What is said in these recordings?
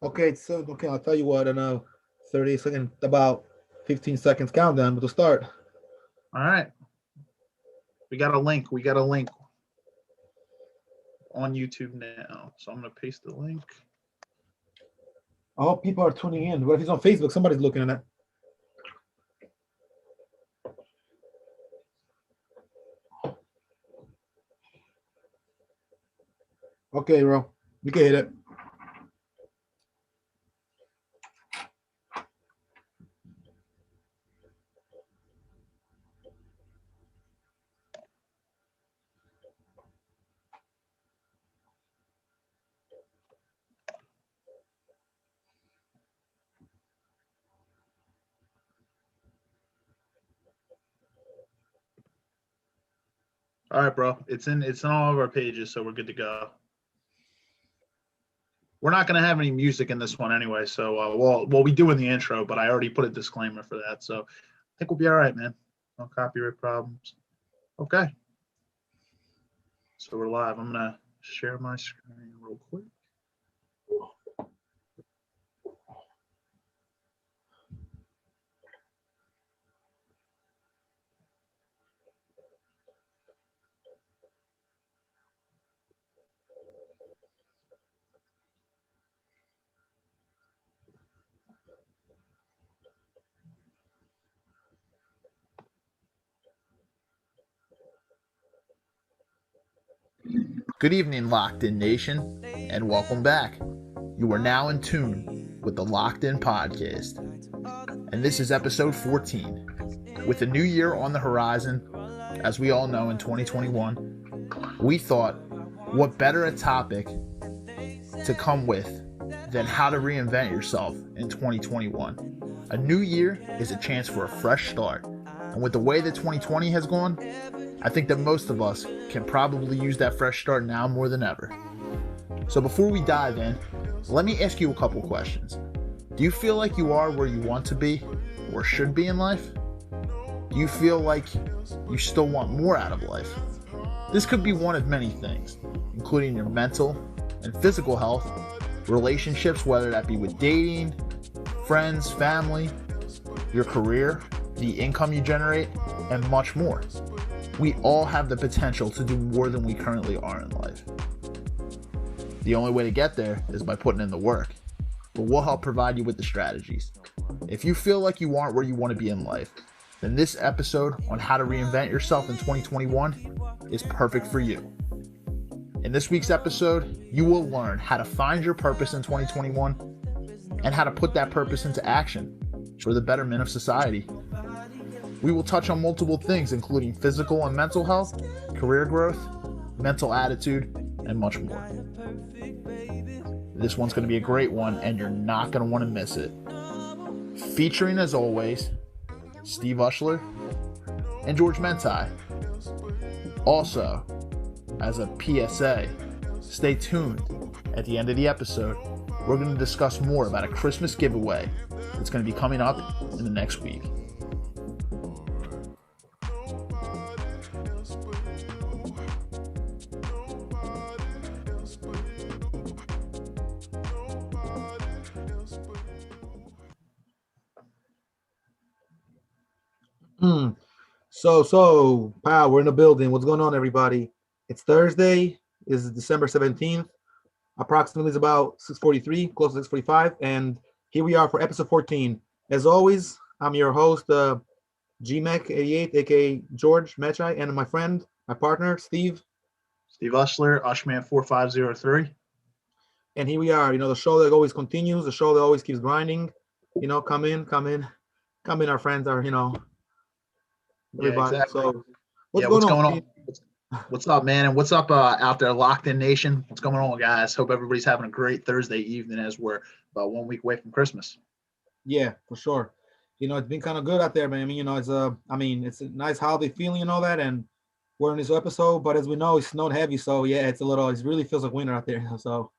Okay, so okay, I'll tell you what. I know, 30 seconds, about 15 seconds countdown, but to start. All right. We got a link. We got a link on YouTube now. So I'm gonna paste the link. I hope people are tuning in. What if he's on Facebook? Somebody's looking at it. Okay, bro, we can hit it. All right, bro. It's in all of our pages, so we're good to go. We're not gonna have any music in this one anyway, so well we do in the intro, but I already put a disclaimer for that, so I think we'll be all right, man. No copyright problems. Okay. So we're live. I'm gonna share my screen real quick. Good evening, Locked In Nation, and welcome back. You are now in tune with the Locked In Podcast, and this is episode 14. With a new year on the horizon, as we all know, in 2021, we thought, what better a topic to come with than how to reinvent yourself in 2021. A new year is a chance for a fresh start, and with the way that 2020 has gone, I think that most of us can probably use that fresh start now more than ever. So before we dive in, let me ask you a couple questions. Do you feel like you are where you want to be or should be in life? Do you feel like you still want more out of life? This could be one of many things, including your mental and physical health, relationships, whether that be with dating, friends, family, your career, the income you generate, and much more. We all have the potential to do more than we currently are in life. The only way to get there is by putting in the work, but we'll help provide you with the strategies. If you feel like you aren't where you want to be in life, then this episode on how to reinvent yourself in 2021 is perfect for you. In this week's episode, you will learn how to find your purpose in 2021 and how to put that purpose into action for the betterment of society. We will touch on multiple things, including physical and mental health, career growth, mental attitude, and much more. This one's going to be a great one, and you're not going to want to miss it. Featuring, as always, Steve Ushler and George Mentai. Also, as a PSA, stay tuned. At the end of the episode, we're going to discuss more about a Christmas giveaway that's going to be coming up in the next week. So, pal, we're in the building. What's going on, everybody? It's Thursday. This is December 17th. Approximately is about 6:43, close to 6:45, and here we are for episode 14. As always, I'm your host, GMEC88, aka George Mechai, and my friend, my partner, Steve Ushler, Ushman4503. And here we are. The show that always continues, the show that always keeps grinding. Come in, our friends are, everybody. Yeah, exactly. So, what's going on? What's up, man? And what's up out there, Locked In Nation? What's going on, guys? Hope everybody's having a great Thursday evening as we're about 1 week away from Christmas. Yeah, for sure. It's been kind of good out there, man. It's a nice holiday feeling and all that, and we're in this episode, but as we know, it's snowed heavy, so yeah, it really feels like winter out there, so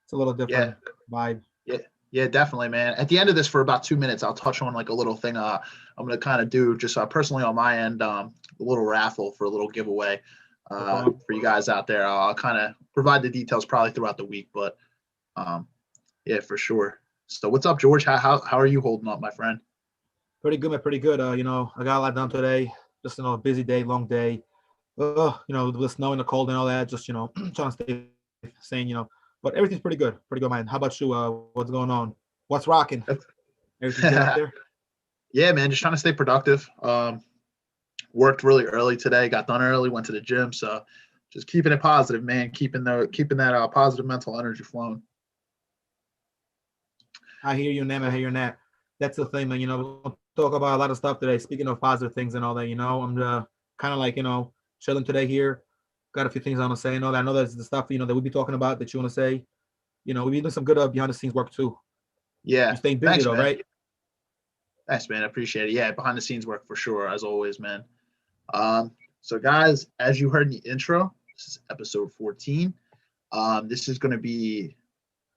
it's a little different vibe. Yeah, definitely, man. At the end of this, for about 2 minutes, I'll touch on like a little thing I'm going to kind of do just personally on my end, a little raffle for a little giveaway. for you guys out there. I'll kind of provide the details probably throughout the week, but yeah, for sure. So what's up, George? How are you holding up, my friend? Pretty good, man. Pretty good. I got a lot done today. Just a busy day, long day. The snow and the cold and all that. Just trying to stay sane. But everything's pretty good. Pretty good, man. How about you? What's going on? What's rocking? Everything's good out there? Yeah, man. Just trying to stay productive. Worked really early today. Got done early. Went to the gym. So just keeping it positive, man. Keeping that positive mental energy flowing. I hear you, Nam. I hear you, Nat. That's the thing, man. We'll talk about a lot of stuff today. Speaking of positive things and all that, I'm kind of like, chilling today here. Got a few things I want to say. I know that's the stuff, that we'll be talking about that you want to say. We've been doing some good behind the scenes work too. Yeah. You're staying busy Thanks, though, man. right? Thanks, man. I appreciate it. Yeah, behind the scenes work for sure, as always, man. So guys, as you heard in the intro, this is episode 14. This is going to be,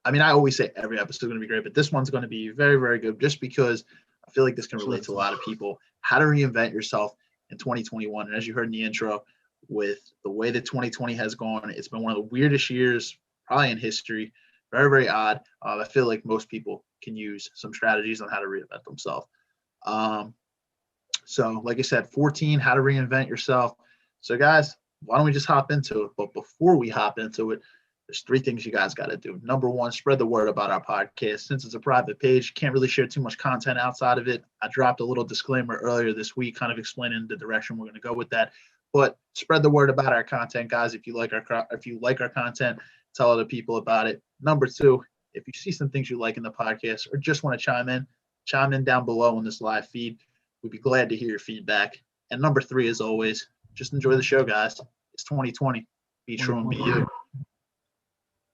I always say every episode is going to be great, but this one's going to be very, very good just because I feel like this can relate to a lot of people. How to reinvent yourself in 2021. And as you heard in the intro, with the way that 2020 has gone, it's been one of the weirdest years probably in history. Very, very odd. I feel like most people can use some strategies on how to reinvent themselves. So like I said, 14, how to reinvent yourself. So guys, why don't we just hop into it? But before we hop into it, there's 3 things you guys got to do. Number 1, spread the word about our podcast. Since it's a private page, can't really share too much content outside of it. I dropped a little disclaimer earlier this week, kind of explaining the direction we're going to go with that. But spread the word about our content, guys. If you like our content, tell other people about it. Number 2, if you see some things you like in the podcast or just want to chime in down below in this live feed. We'd be glad to hear your feedback. And number 3, as always, just enjoy the show, guys. It's 2020. Be true and be you.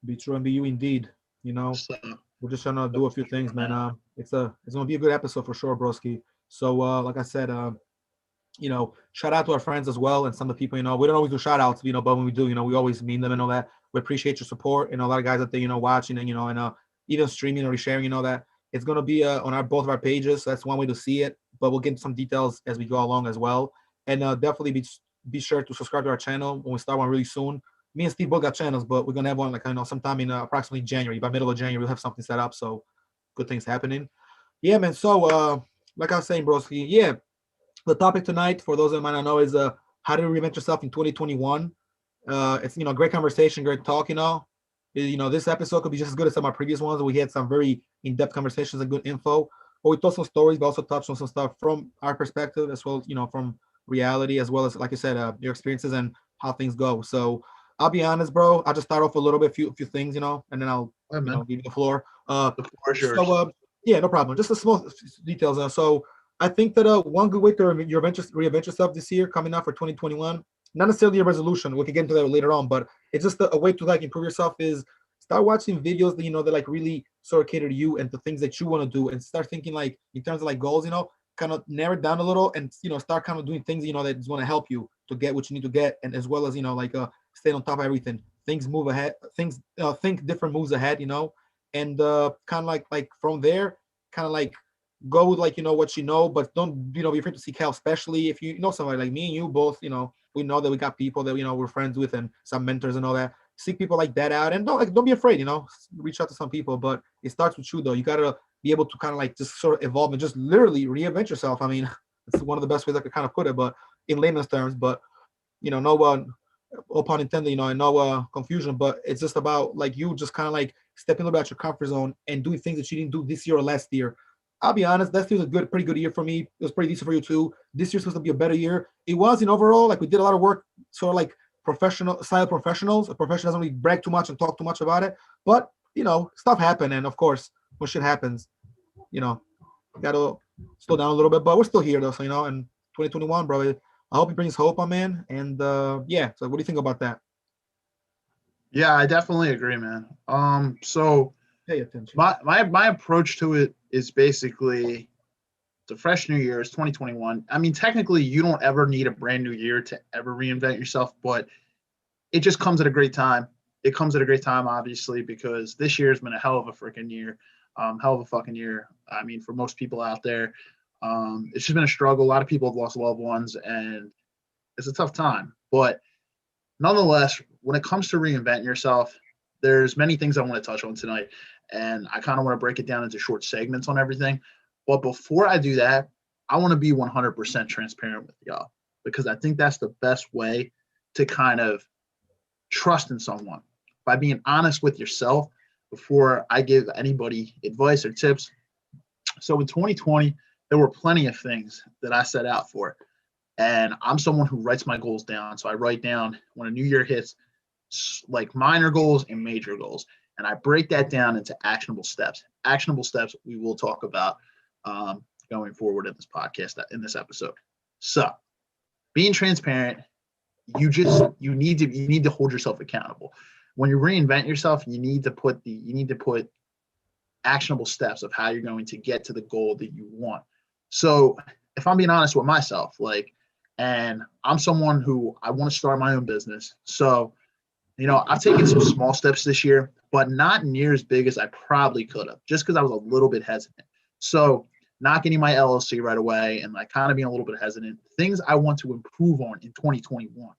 Be true and be you indeed. So, we're just trying to do a few things, man. It's gonna be a good episode for sure, broski. So like I said, shout out to our friends as well and some of the people, we don't always do shout outs, but when we do, we always mean them and all that. We appreciate your support and a lot of guys out there, watching and and even streaming or resharing, that. It's gonna be on both of our pages. So that's one way to see it, but we'll get into some details as we go along as well. And definitely be sure to subscribe to our channel when we start one really soon. Me and Steve both got channels, but we're gonna have one sometime in approximately January. By middle of January, we'll have something set up. So good things happening. Yeah, man. So like I was saying, broski, yeah, the topic tonight for those that might not know is how to reinvent yourself in 2021. It's great conversation, great talk. This episode could be just as good as some of our previous ones. We had some very in-depth conversations and good info. But we told some stories, but also touched on some stuff from our perspective as well, from reality, as well as, like I said, your experiences and how things go. So I'll be honest, bro. I'll just start off a little bit, few things, and then I'll give you the floor. The floor is yours. So yeah, no problem. Just a small details. So I think that one good way to reinvent yourself this year coming up for 2021, not necessarily a resolution. We can get into that later on, but it's just a way to improve yourself is start watching videos that that really sort of cater to you and the things that you want to do, and start thinking in terms of goals, kind of narrow it down a little and start kind of doing things that's going to help you to get what you need to get, and as well as stay on top of everything. Things move ahead. Things think different moves ahead, and kind of like from there, kind of go with what but don't be afraid to seek help, especially if you know somebody like me and you both. We know that we got people that we're friends with and some mentors and all that. Seek people like that out and don't be afraid. Reach out to some people, but it starts with you though. You gotta be able to kind of just sort of evolve and just literally reinvent yourself. I mean, it's one of the best ways I could kind of put it, but in layman's terms. But no one, pun intended, and no confusion. But it's just about you just kind of stepping a little bit out your comfort zone and doing things that you didn't do this year or last year. I'll be honest, that feels pretty good year for me. It was pretty decent for you too. This year's supposed to be a better year. It was in overall, we did a lot of work, sort of professional style professionals. A professional doesn't really brag too much and talk too much about it. But stuff happened, and of course, when shit happens, gotta slow down a little bit. But we're still here though, so and 2021, bro. I hope it brings hope, my man. And yeah, so what do you think about that? Yeah, I definitely agree, man. So pay attention. My approach to it is basically the fresh new year is 2021. I mean, technically, you don't ever need a brand new year to ever reinvent yourself, but it just comes at a great time. It comes at a great time, obviously, because this year has been a hell of a freaking year, hell of a fucking year. I mean, for most people out there, it's just been a struggle. A lot of people have lost loved ones, and it's a tough time. But nonetheless, when it comes to reinventing yourself, there's many things I want to touch on tonight, and I kind of want to break it down into short segments on everything. But before I do that, I want to be 100% transparent with y'all because I think that's the best way to kind of trust in someone by being honest with yourself before I give anybody advice or tips. So in 2020, there were plenty of things that I set out for. And I'm someone who writes my goals down. So I write down when a new year hits, like minor goals and major goals. And I break that down into actionable steps. Actionable steps we will talk about going forward in this podcast, in this episode. So being transparent, you need to hold yourself accountable. When you reinvent yourself, you need to put actionable steps of how you're going to get to the goal that you want. So if I'm being honest with myself, and I'm someone who I want to start my own business. So, I've taken some small steps this year, but not near as big as I probably could have, just because I was a little bit hesitant. So not getting my LLC right away and kind of being a little bit hesitant, things I want to improve on in 2021,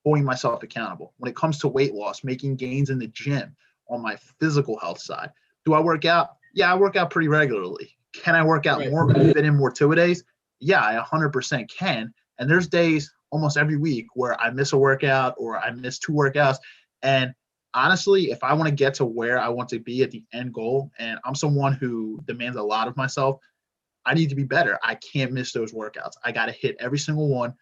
holding myself accountable. When it comes to weight loss, making gains in the gym on my physical health side. Do I work out? Yeah, I work out pretty regularly. Can I work out more, fit in more two-a-days? Yeah, I 100% can. And there's days almost every week where I miss a workout or I miss 2 workouts. And honestly, if I want to get to where I want to be at the end goal, and I'm someone who demands a lot of myself, I need to be better. I can't miss those workouts. I got to hit every single one.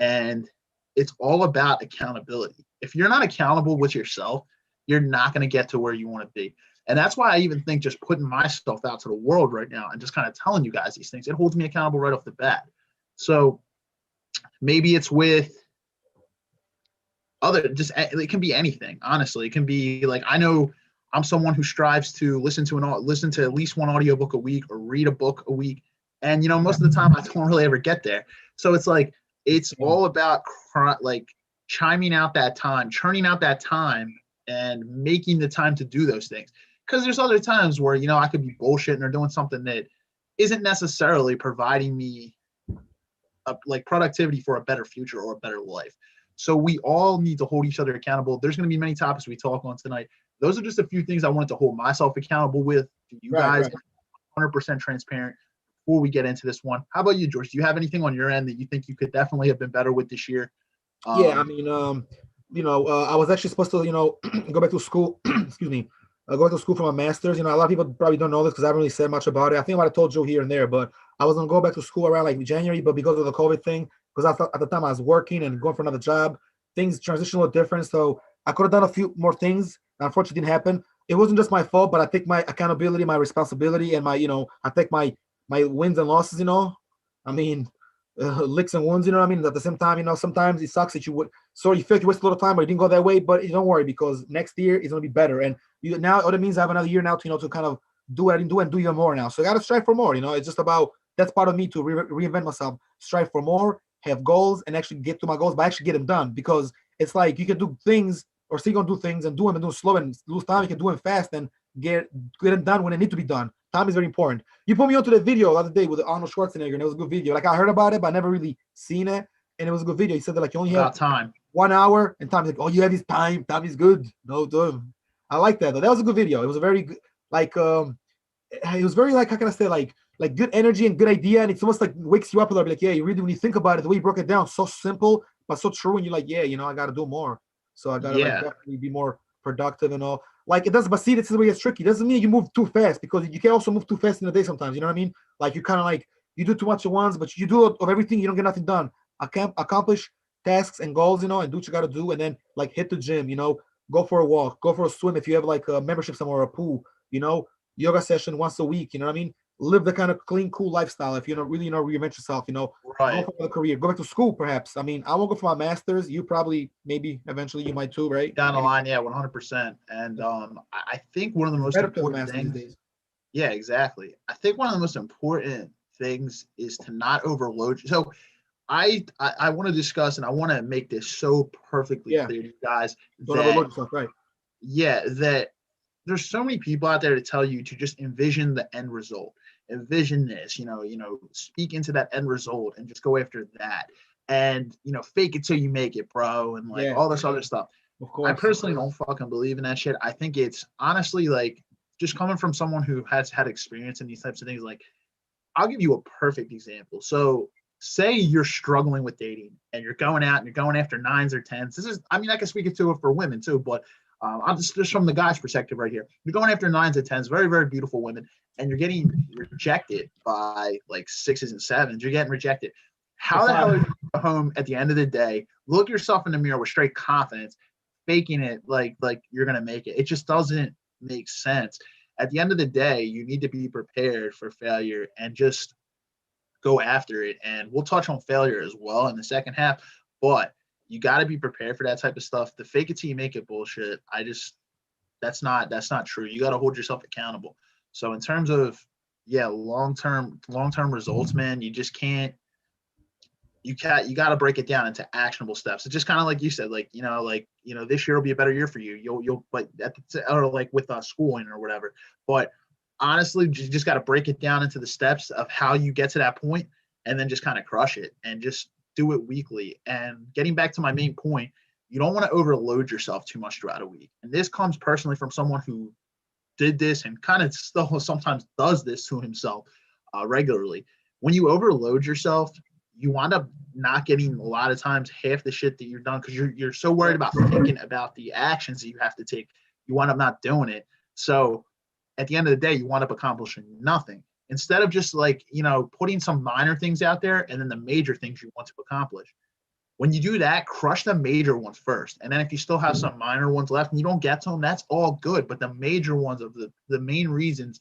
And it's all about accountability. If you're not accountable with yourself, you're not going to get to where you want to be. And that's why I even think just putting myself out to the world right now and just kind of telling you guys these things, it holds me accountable right off the bat. So maybe it's with it can be anything. Honestly, it can be I know I'm someone who strives to listen to at least one audiobook a week or read a book a week. And, most of the time I don't really ever get there. So it's all about churning out that time and making the time to do those things. Because there's other times where, I could be bullshitting or doing something that isn't necessarily providing me productivity for a better future or a better life. So we all need to hold each other accountable. There's going to be many topics we talk on tonight. Those are just a few things I wanted to hold myself accountable with. You guys, 100% transparent before we get into this one. How about you, George? Do you have anything on your end that you think you could definitely have been better with this year? I was actually supposed to, go back to school. Excuse me. Go back to school for my master's. A lot of people probably don't know this because I haven't really said much about it. I think I might have told you here and there, but I was gonna go back to school around January, but because of the COVID thing, because I thought at the time I was working and going for another job, things transitioned a little different. So I could have done a few more things. Unfortunately, it didn't happen. It wasn't just my fault, but I take my accountability, my responsibility, and my, I take my wins and losses. Licks and wounds. At the same time, sometimes it sucks that you feel you wasted a little time, or it didn't go that way. But don't worry, because next year is gonna be better. And now all it means I have another year now to to kind of do what I didn't do and do even more now. So I gotta strive for more. It's just about that's part of me to reinvent myself, strive for more, have goals, and actually get to my goals, but actually get them done. Because it's you can do things or still gonna do things and do them slow and lose time. You can do them fast and get them done when they need to be done. Time is very important. You put me onto the video the other day with Arnold Schwarzenegger, and it was a good video. I heard about it, but I never really seen it, and it was a good video. He said that you only have time, 1 hour, and time is you have this time. Time is good. No, I like that though. That was a good video. It was a very good, it was very how can I say good energy and good idea, and it's almost wakes you up a little bit. You really when you think about it, the way you broke it down, so simple but so true, and you're I got to do more. So I got to definitely be more productive and all. It does, but see, this is where it's tricky. It doesn't mean you move too fast, because you can also move too fast in a day sometimes. You know what I mean? You kind of you do too much at once, but you do of everything, you don't get nothing done. I can't accomplish tasks and goals, and do what you got to do, and then hit the gym, go for a walk, go for a swim if you have a membership somewhere or a pool, yoga session once a week. You know what I mean? Live the kind of clean, cool lifestyle. If you really reinvent yourself, right. Go for a career, go back to school, perhaps. I won't go for my master's. You probably, maybe eventually you might too, right? Down the line, yeah, 100%. And I think one of the most important things. Yeah, exactly. I think one of the most important things is to not overload. So I want to discuss, and I want to make this so perfectly clear to you guys. Don't overload yourself, right? Yeah, that there's so many people out there to tell you to just envision the end result. Envision this, speak into that end result and just go after that. and fake it till you make it, bro, and like all this other stuff. Of I course. personally don't fucking believe in that shit. I think it's honestly like just coming from someone who has had experience in these types of things. Like, I'll give you a perfect example. So, say you're struggling with dating and you're going out and you're going after nines or tens. This is, I mean, I can speak it to it for women too, but I'm just from the guy's perspective right here. You're going after nines or tens, very, very beautiful women, and you're getting rejected by like sixes and sevens. You're getting rejected. How the hell are you going to go home at the end of the day, look yourself in the mirror with straight confidence, faking it like you're going to make it? It just doesn't make sense. At the end of the day, you need to be prepared for failure and just go after it. And we'll touch on failure as well in the second half, but you got to be prepared for that type of stuff. The fake it till you make it bullshit, that's not true. You got to hold yourself accountable. So in terms of long-term results, man, you just can't, you got to break it down into actionable steps. It's just kind of like you said, this year will be a better year for you. You'll but or like with schooling or whatever. But honestly, you just got to break it down into the steps of how you get to that point, and then just kind of crush it and just do it weekly. And getting back to my main point, you don't want to overload yourself too much throughout a week. And this comes personally from someone who did this and kind of still sometimes does this to himself regularly. When you overload yourself, you wind up not getting a lot of times half the shit that you've done because you're so worried about thinking about the actions that you have to take. You wind up not doing it. So at the end of the day, you wind up accomplishing nothing. Instead of just putting some minor things out there and then the major things you want to accomplish. When you do that, crush the major ones first. And then if you still have some minor ones left and you don't get to them, that's all good. But the major ones of the main reasons,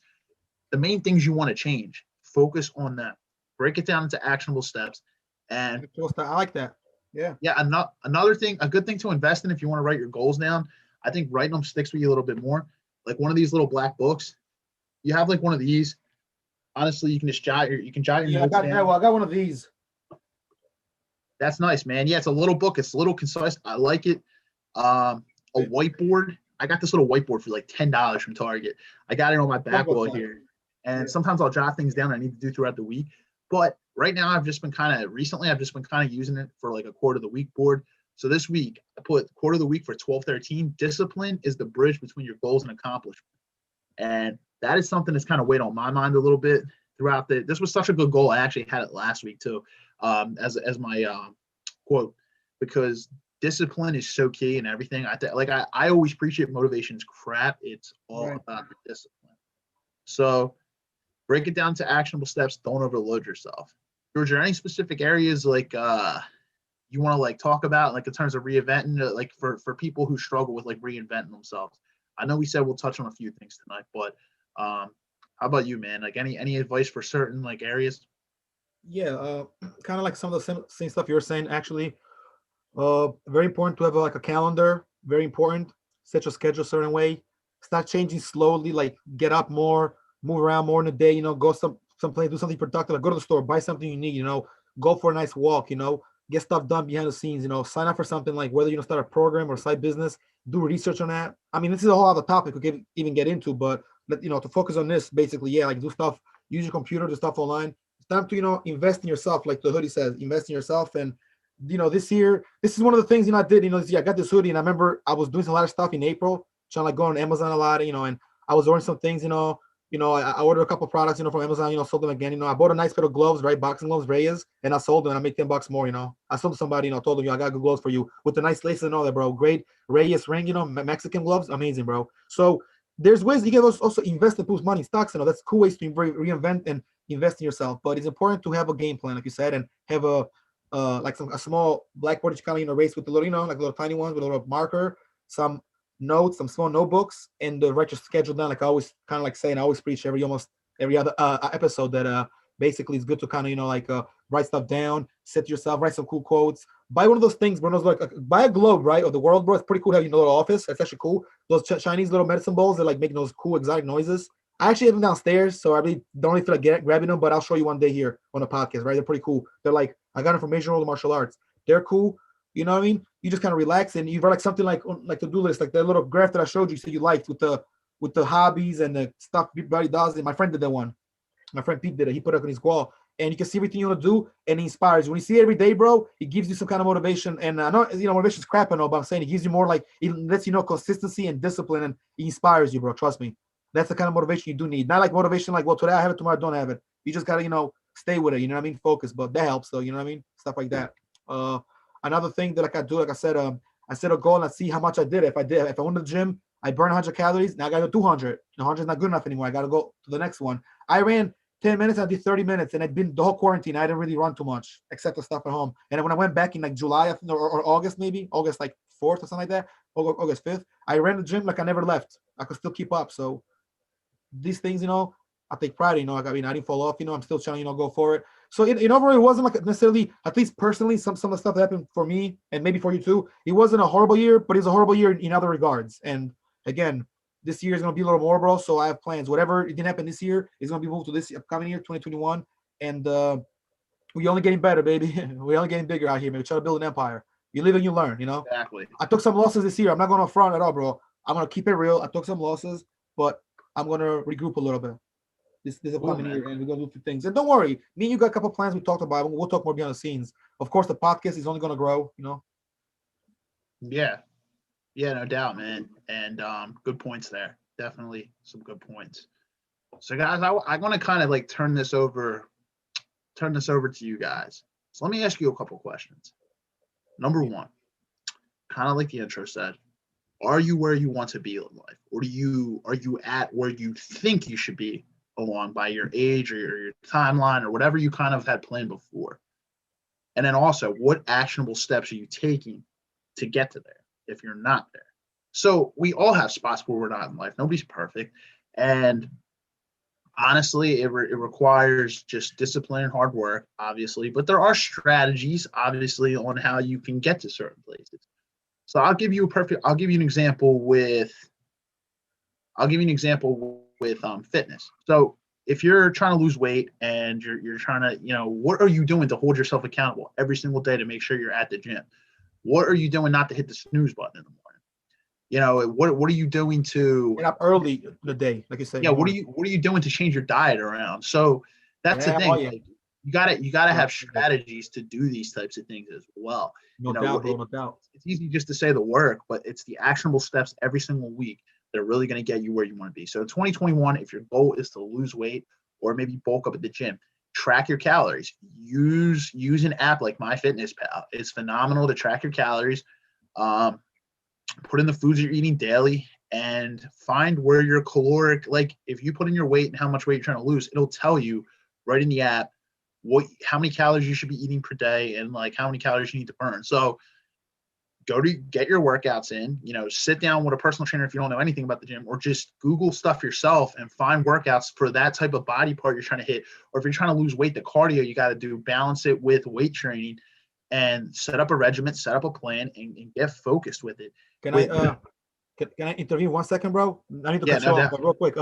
the main things you want to change, focus on them. Break it down into actionable steps. And I like that. Yeah. Yeah. Another thing, a good thing to invest in if you want to write your goals down, I think writing them sticks with you a little bit more. Like one of these little black books. You have like one of these. Honestly, you can just jot your notes down. I got one of these. That's nice, man. Yeah, it's a little book. It's a little concise. I like it. A whiteboard. I got this little whiteboard for like $10 from Target. I got it on my back wall here. And sometimes I'll jot things down I need to do throughout the week. But right now I've just been kind of using it for like a quarter of the week board. So this week I put quarter of the week for 12-13. Discipline is the bridge between your goals and accomplishment. And that is something that's kind of weighed on my mind a little bit throughout this was such a good goal. I actually had it last week too, as my quote, because discipline is so key in everything. I always appreciate motivation's crap. It's all about the discipline. So break it down to actionable steps. Don't overload yourself. George, are there any specific areas like you want to like talk about, like in terms of reinventing, like for people who struggle with like reinventing themselves? I know we said we'll touch on a few things tonight, but how about you, man? Like any advice for certain like areas? Yeah, kind of like some of the same stuff you're saying. Actually, very important to have a calendar. Very important. Set your schedule a certain way. Start changing slowly. Like get up more, move around more in the day. Go someplace, do something productive. Like go to the store, buy something you need. Go for a nice walk. Get stuff done behind the scenes. Sign up for something like whether start a program or side business. Do research on that. I mean, this is a whole other topic we could even get into, but to focus on this, basically, like do stuff, use your computer, do stuff online. It's time to invest in yourself, like the hoodie says, invest in yourself. And this year, this is one of the things I did. This year I got this hoodie, and I remember I was doing a lot of stuff in April, trying to like go on Amazon a lot, and I was ordering some things, I ordered a couple of products, from Amazon, sold them again. I bought a nice pair of gloves, right? Boxing gloves, Reyes, and I sold them and I make $10 more, I sold to somebody, told them, I got good gloves for you with the nice laces and all that, bro. Great Reyes ring, Mexican gloves, amazing, bro. So there's ways you can also invest and put money in stocks, that's cool ways to reinvent and invest in yourself. But it's important to have a game plan, like you said, and have a small blackboard that you kind of erase with a little, like little tiny ones with a little marker, some notes, some small notebooks, and write your schedule down. Like I always kind of like saying, I always preach almost every other episode that basically it's good to kind of write stuff down, set yourself, write some cool quotes, buy one of those things, bro. Like buy a globe, right, of the world, bro. It's pretty cool to have little office. It's actually cool. Those Chinese little medicine balls, they're like making those cool exotic noises. I actually have them downstairs, so I really don't really feel like grabbing them, but I'll show you one day here on the podcast, right? They're pretty cool. They're like, I got them from Major World Martial Arts. They're cool. You know what I mean? You just kind of relax and you write like something like to-do list, like that little graph that I showed you, so you liked with the hobbies and the stuff everybody does. And my friend did that one. My friend Pete did it. He put it up on his wall. and you can see everything you want to do, and it inspires you. When you see it every day, bro, it gives you some kind of motivation. And I know, motivation's crap and all, but I'm saying it gives you more like, it lets you know consistency and discipline, and it inspires you, bro. Trust me. That's the kind of motivation you do need. Not like motivation like, well, today I have it, tomorrow I don't have it. You just gotta, stay with it. You know what I mean? Focus, but that helps though. You know what I mean? Stuff like that. Another thing that like I do, like I said, I set a goal and I see how much I did. If I went to the gym, I burn 100 calories. Now I gotta go 200. 100 is not good enough anymore. I gotta go to the next one. I ran 10 minutes, I did 30 minutes, and I'd been the whole quarantine. I didn't really run too much except the stuff at home. And when I went back in like July or August, maybe August like 4th or something like that, August 5th, I ran the gym like I never left. I could still keep up. So these things, I take pride in, I didn't fall off, I'm still trying to, go for it. So overall, it wasn't like necessarily, at least personally, some of the stuff that happened for me and maybe for you too. It wasn't a horrible year, but it was a horrible year in other regards. And again, this year is going to be a little more, bro. So I have plans. Whatever it didn't happen this year is going to be moved to this upcoming year, 2021. And we only getting better, baby. We're only getting bigger out here, man. We try to build an empire. You live and you learn, Exactly. I took some losses this year. I'm not going to front at all, bro. I'm going to keep it real. I took some losses, but I'm going to regroup a little bit. This upcoming year, and we're going to do a few things. And don't worry, me and you got a couple of plans we talked about. We'll talk more behind the scenes. Of course, the podcast is only going to grow, Yeah. Yeah, no doubt, man. And good points there. Definitely some good points. So, guys, I want to kind of like turn this over to you guys. So let me ask you a couple questions. Number one, kind of like the intro said, are you where you want to be in life, or are you at where you think you should be along by your age or your timeline or whatever you kind of had planned before? And then also, what actionable steps are you taking to get to there if you're not there? So we all have spots where we're not in life. Nobody's perfect. And honestly, it requires just discipline and hard work, obviously, but there are strategies, obviously, on how you can get to certain places. So I'll give you an example with fitness. So if you're trying to lose weight and you're trying to, what are you doing to hold yourself accountable every single day to make sure you're at the gym? What are you doing not to hit the snooze button in the morning? What are you doing to get up early in the day, like you said? Yeah, what are you doing to change your diet around? So that's the thing. Like, you gotta have strategies to do these types of things as well. No doubt, bro. No doubt. It's easy just to say the work, but it's the actionable steps every single week that are really going to get you where you want to be. So in 2021, if your goal is to lose weight or maybe bulk up at the gym, track your calories. Use an app like MyFitnessPal. It's phenomenal to track your calories. Put in the foods you're eating daily and find where your caloric, like if you put in your weight and how much weight you're trying to lose, it'll tell you right in the app how many calories you should be eating per day and like how many calories you need to burn. So get your workouts in, sit down with a personal trainer if you don't know anything about the gym, or just Google stuff yourself and find workouts for that type of body part you're trying to hit. Or if you're trying to lose weight, the cardio you got to do, balance it with weight training and set up a regimen, set up a plan and get focused with it. Can I intervene 1 second, bro? I need to cut you off, but real quick.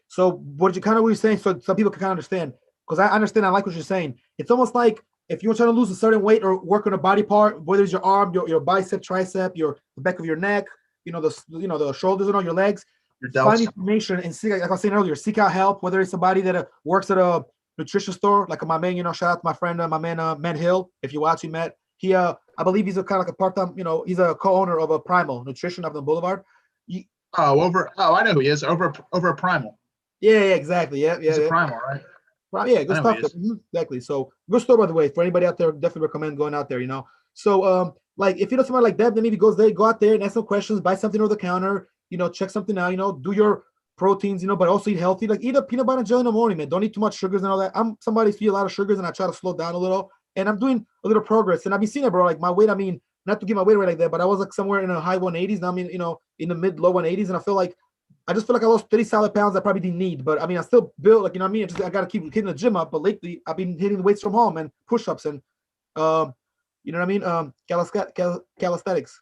So what you're saying, so some people can kind of understand, because I understand, I like what you're saying. It's almost like if you're trying to lose a certain weight or work on a body part, whether it's your arm, your bicep, tricep, the back of your neck, the shoulders and all your legs, find information and see, like I was saying earlier, seek out help, whether it's somebody that works at a nutrition store, like my man, shout out to my friend, my man, Matt Hill. If you're watching, Matt, he, I believe he's a kind of like a part-time, he's a co-owner of a Primal Nutrition up on the Boulevard. I know who he is, over at Primal. Yeah, exactly. Yeah. He's a Primal, right? Well, yeah, good stuff. Exactly. So good store, by the way, for anybody out there, definitely recommend going out there, So like if you know somebody like that, then maybe go out there and ask some questions, buy something over the counter, check something out, do your proteins, but also eat healthy. Like eat a peanut butter and jelly in the morning, man. Don't eat too much sugars and all that. I'm somebody who eats a lot of sugars and I try to slow down a little. And I'm doing a little progress. And I've been seeing it, bro. Like my weight, not to give my weight away like that, but I was like somewhere in the high 180s. Now I'm in the mid low 180s. And I just feel like I lost 30 solid pounds I probably didn't need. But I still built, like, I got to keep hitting the gym up. But lately I've been hitting the weights from home and push-ups and, calisthenics.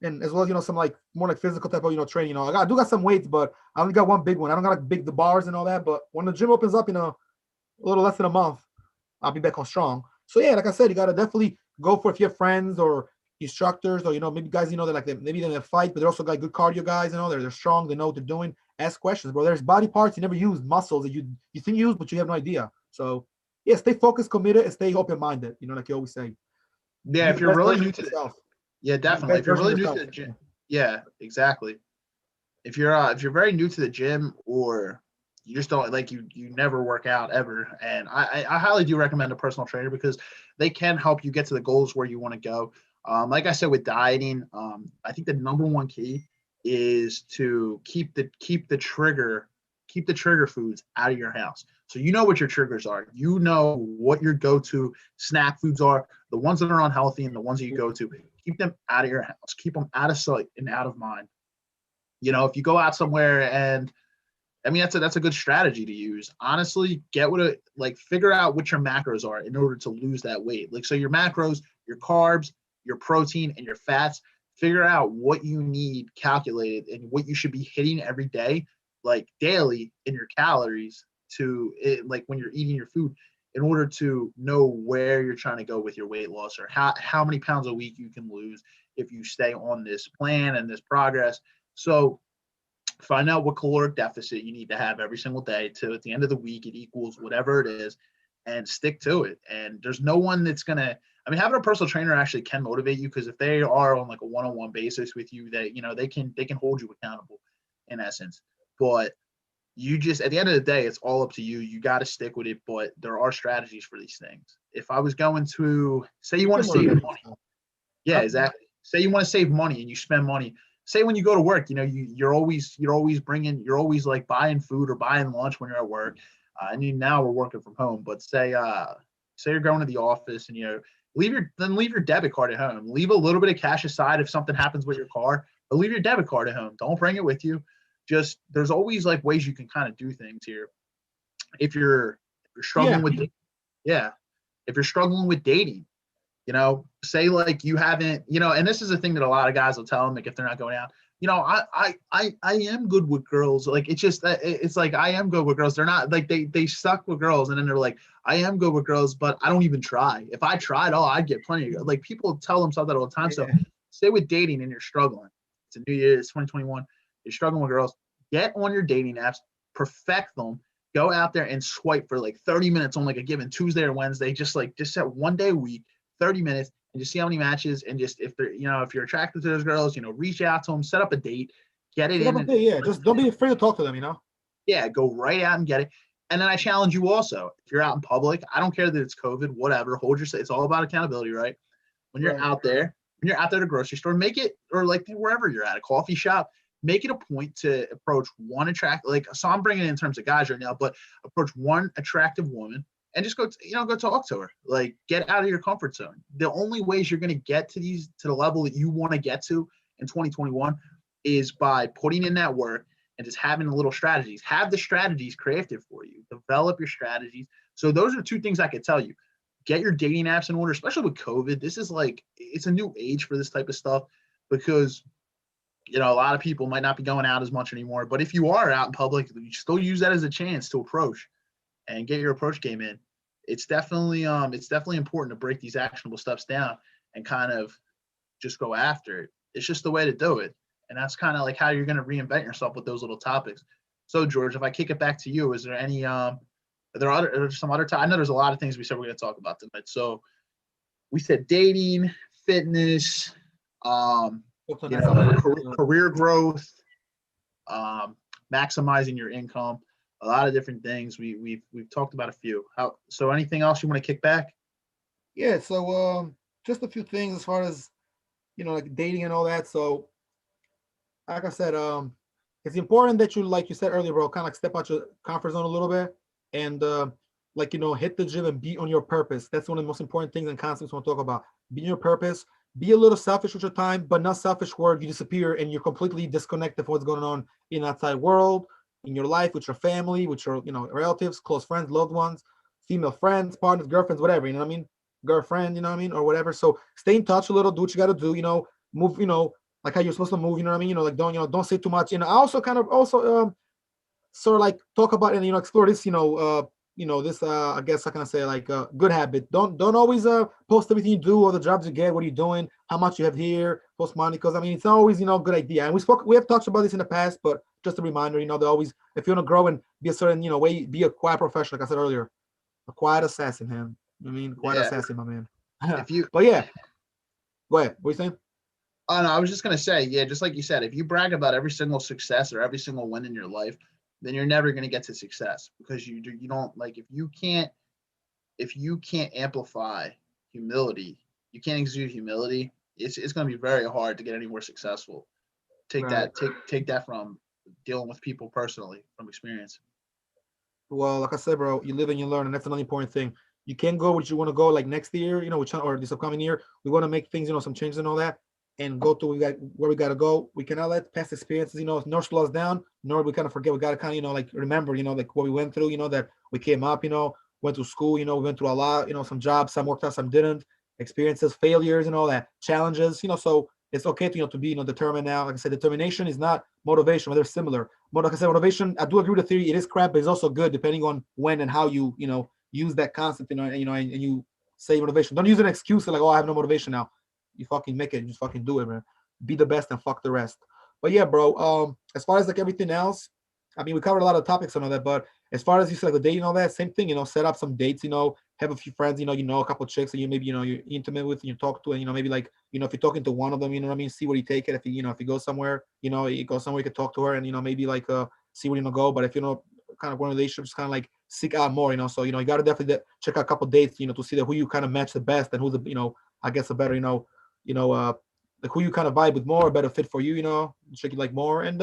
And as well as, some like more like physical type of, training. I do got some weights, but I only got one big one. I don't got like the bars and all that. But when the gym opens up in a little less than a month, I'll be back on strong. So yeah, like I said, you gotta definitely go for if you have friends or instructors or maybe guys maybe they fight, but they're also got good cardio guys. They're strong, they know what they're doing. Ask questions, bro. There's body parts you never use, muscles that you think you use, but you have no idea. So stay focused, committed, and stay open-minded. You know, like you always say. Yeah, Be if the you're best really version new of to yourself. yeah, Be the definitely. best If you're version of really new to yourself. the gym, yeah, exactly. If you're very new to the gym or you just don't like you never work out ever, and I highly do recommend a personal trainer because they can help you get to the goals where you want to go. Like I said with dieting, I think the number one key is to keep the trigger foods out of your house. So you know what your triggers are. You know what your go-to snack foods are, the ones that are unhealthy and the ones that you go to. Keep them out of your house. Keep them out of sight and out of mind. You know, if you go out somewhere and I mean that's a good strategy to use. Honestly, figure out what your macros are in order to lose that weight. Like so your macros, your carbs, your protein, and your fats, figure out what you need calculated and what you should be hitting every day, like daily in your calories to it, like when you're eating your food in order to know where you're trying to go with your weight loss or how many pounds a week you can lose if you stay on this plan and this progress. So find out what caloric deficit you need to have every single day to at the end of the week it equals whatever it is and stick to it. And there's no one that's gonna I mean having a personal trainer actually can motivate you because if they are on like a one-on-one basis with you that you know they can hold you accountable in essence. But you just at the end of the day it's all up to you. You got to stick with it, but there are strategies for these things. If I was going to say you want to save money, yeah, exactly. Say you want to save money and you spend money. Say when you go to work, you know you're always like buying food or buying lunch when you're at work. Now we're working from home, but say you're going to the office and you know leave your debit card at home. Leave a little bit of cash aside if something happens with your car, but leave your debit card at home. Don't bring it with you. Just there's always like ways you can kind of do things here. If you're struggling Yeah. with yeah, if you're struggling with dating, you know, say like you haven't, you know, and this is a thing that a lot of guys will tell them, like if they're not going out, you know, I am good with girls. Like it's just that it's like I am good with girls. They're not like they suck with girls, and then they're like I am good with girls, but I don't even try. If I tried, I'd get plenty of like people tell themselves that all the time. So Yeah. say with dating and you're struggling. It's a new year. It's 2021. You're struggling with girls. Get on your dating apps, perfect them. Go out there and swipe for like 30 minutes on like a given Tuesday or Wednesday. Just set one day a week 30 minutes and just see how many matches and just if they're if you're attracted to those girls, reach out to them, set up a date, get it in. Yeah, just don't be afraid to talk to them, Yeah, go right out and get it. And then I challenge you also, if you're out in public, I don't care that it's COVID, whatever, hold yourself. It's all about accountability, right? When you're out there, at the grocery store, make it, or like wherever you're at, a coffee shop, make it a point to approach one so I'm bringing it in terms of guys right now, but approach one attractive woman and just go talk to her. Like get out of your comfort zone. The only ways you're going to get to the level that you want to get to in 2021 is by putting in that work and just having little strategies. Have the strategies crafted for you. Develop your strategies. So those are two things I could tell you. Get your dating apps in order, especially with COVID. This is it's a new age for this type of stuff because a lot of people might not be going out as much anymore. But if you are out in public, you still use that as a chance to approach and get your approach game in. It's definitely important to break these actionable steps down and kind of just go after it. It's just the way to do it. And that's kind of like how you're going to reinvent yourself with those little topics. So George, if I kick it back to you, is there any are there some other I know there's a lot of things we said we're going to talk about tonight. So we said dating, fitness, career growth, maximizing your income, a lot of different things. We've talked about a few. So anything else you want to kick back? Yeah, so just a few things as far as like dating and all that. So like I said, it's important that you, like you said earlier, bro, kind of like step out your comfort zone a little bit and hit the gym and be on your purpose. That's one of the most important things and concepts we want to talk about. Be on your purpose. Be a little selfish with your time, but not selfish where you disappear and you're completely disconnected from what's going on in the outside world, in your life, with your family, with your relatives, close friends, loved ones, female friends, partners, girlfriends, whatever. You know what I mean? Girlfriend, you know what I mean, or whatever. So stay in touch a little. Do what you got to do. Move. Like how you're supposed to move. You know what I mean? Like don't say too much. I also kind of sort of like talk about and explore this. This I guess how can I say good habit. Don't always post everything you do or the jobs you get, what are you doing, how much you have here, post money, because I mean it's not always good idea. And we have talked about this in the past, but just a reminder, they always, if you want to grow and be a certain way, be a quiet professional, like I said earlier. A quiet assassin, him. I mean, quiet Yeah. assassin, my man. If you, But yeah, go ahead. What are you saying? oh no, I was just gonna say, yeah, just like you said, if you brag about every single success or every single win in your life, then you're never gonna get to success because you don't like if you can't amplify humility, you can't exude humility. It's gonna be very hard to get any more successful. Take Right. that take that from dealing with people personally from experience. Well, like I said, bro, you live and you learn, and that's another important thing. You can't go what you want to go like next year, which or this upcoming year. We want to make things, some changes and all that, and go to where we got to go. We cannot let past experiences, nor slow us down, nor we kind of forget. We got to kind of, like remember, like what we went through, that we came up, went to school, we went through a lot, some jobs, some worked out, some didn't, experiences, failures, and all that, challenges, so it's okay to, to be, determined now. Like I said, determination is not motivation, but they're similar. But like I said, motivation, I do agree with the theory. It is crap, but it's also good depending on when and how you, use that concept, and you say motivation. Don't use an excuse like, oh, I have no motivation now. You fucking make it. Just fucking do it, man. Be the best and fuck the rest. But yeah, bro. As far as like everything else, I mean, we covered a lot of topics on all that. But as far as you said, like the dating and all that, same thing. Set up some dates. Have a few friends. A couple of chicks that you maybe you're intimate with and you talk to, and maybe like if you're talking to one of them, you know what I mean. See where you take it. If you go somewhere, you go somewhere, you can talk to her, and maybe like see where you go. But if kind of one relationship, just kind of like seek out more. So you got to definitely check out a couple dates. To see that who you kind of match the best and who's the I guess a better like who you kind of vibe with more, a better fit for you. Check you like more and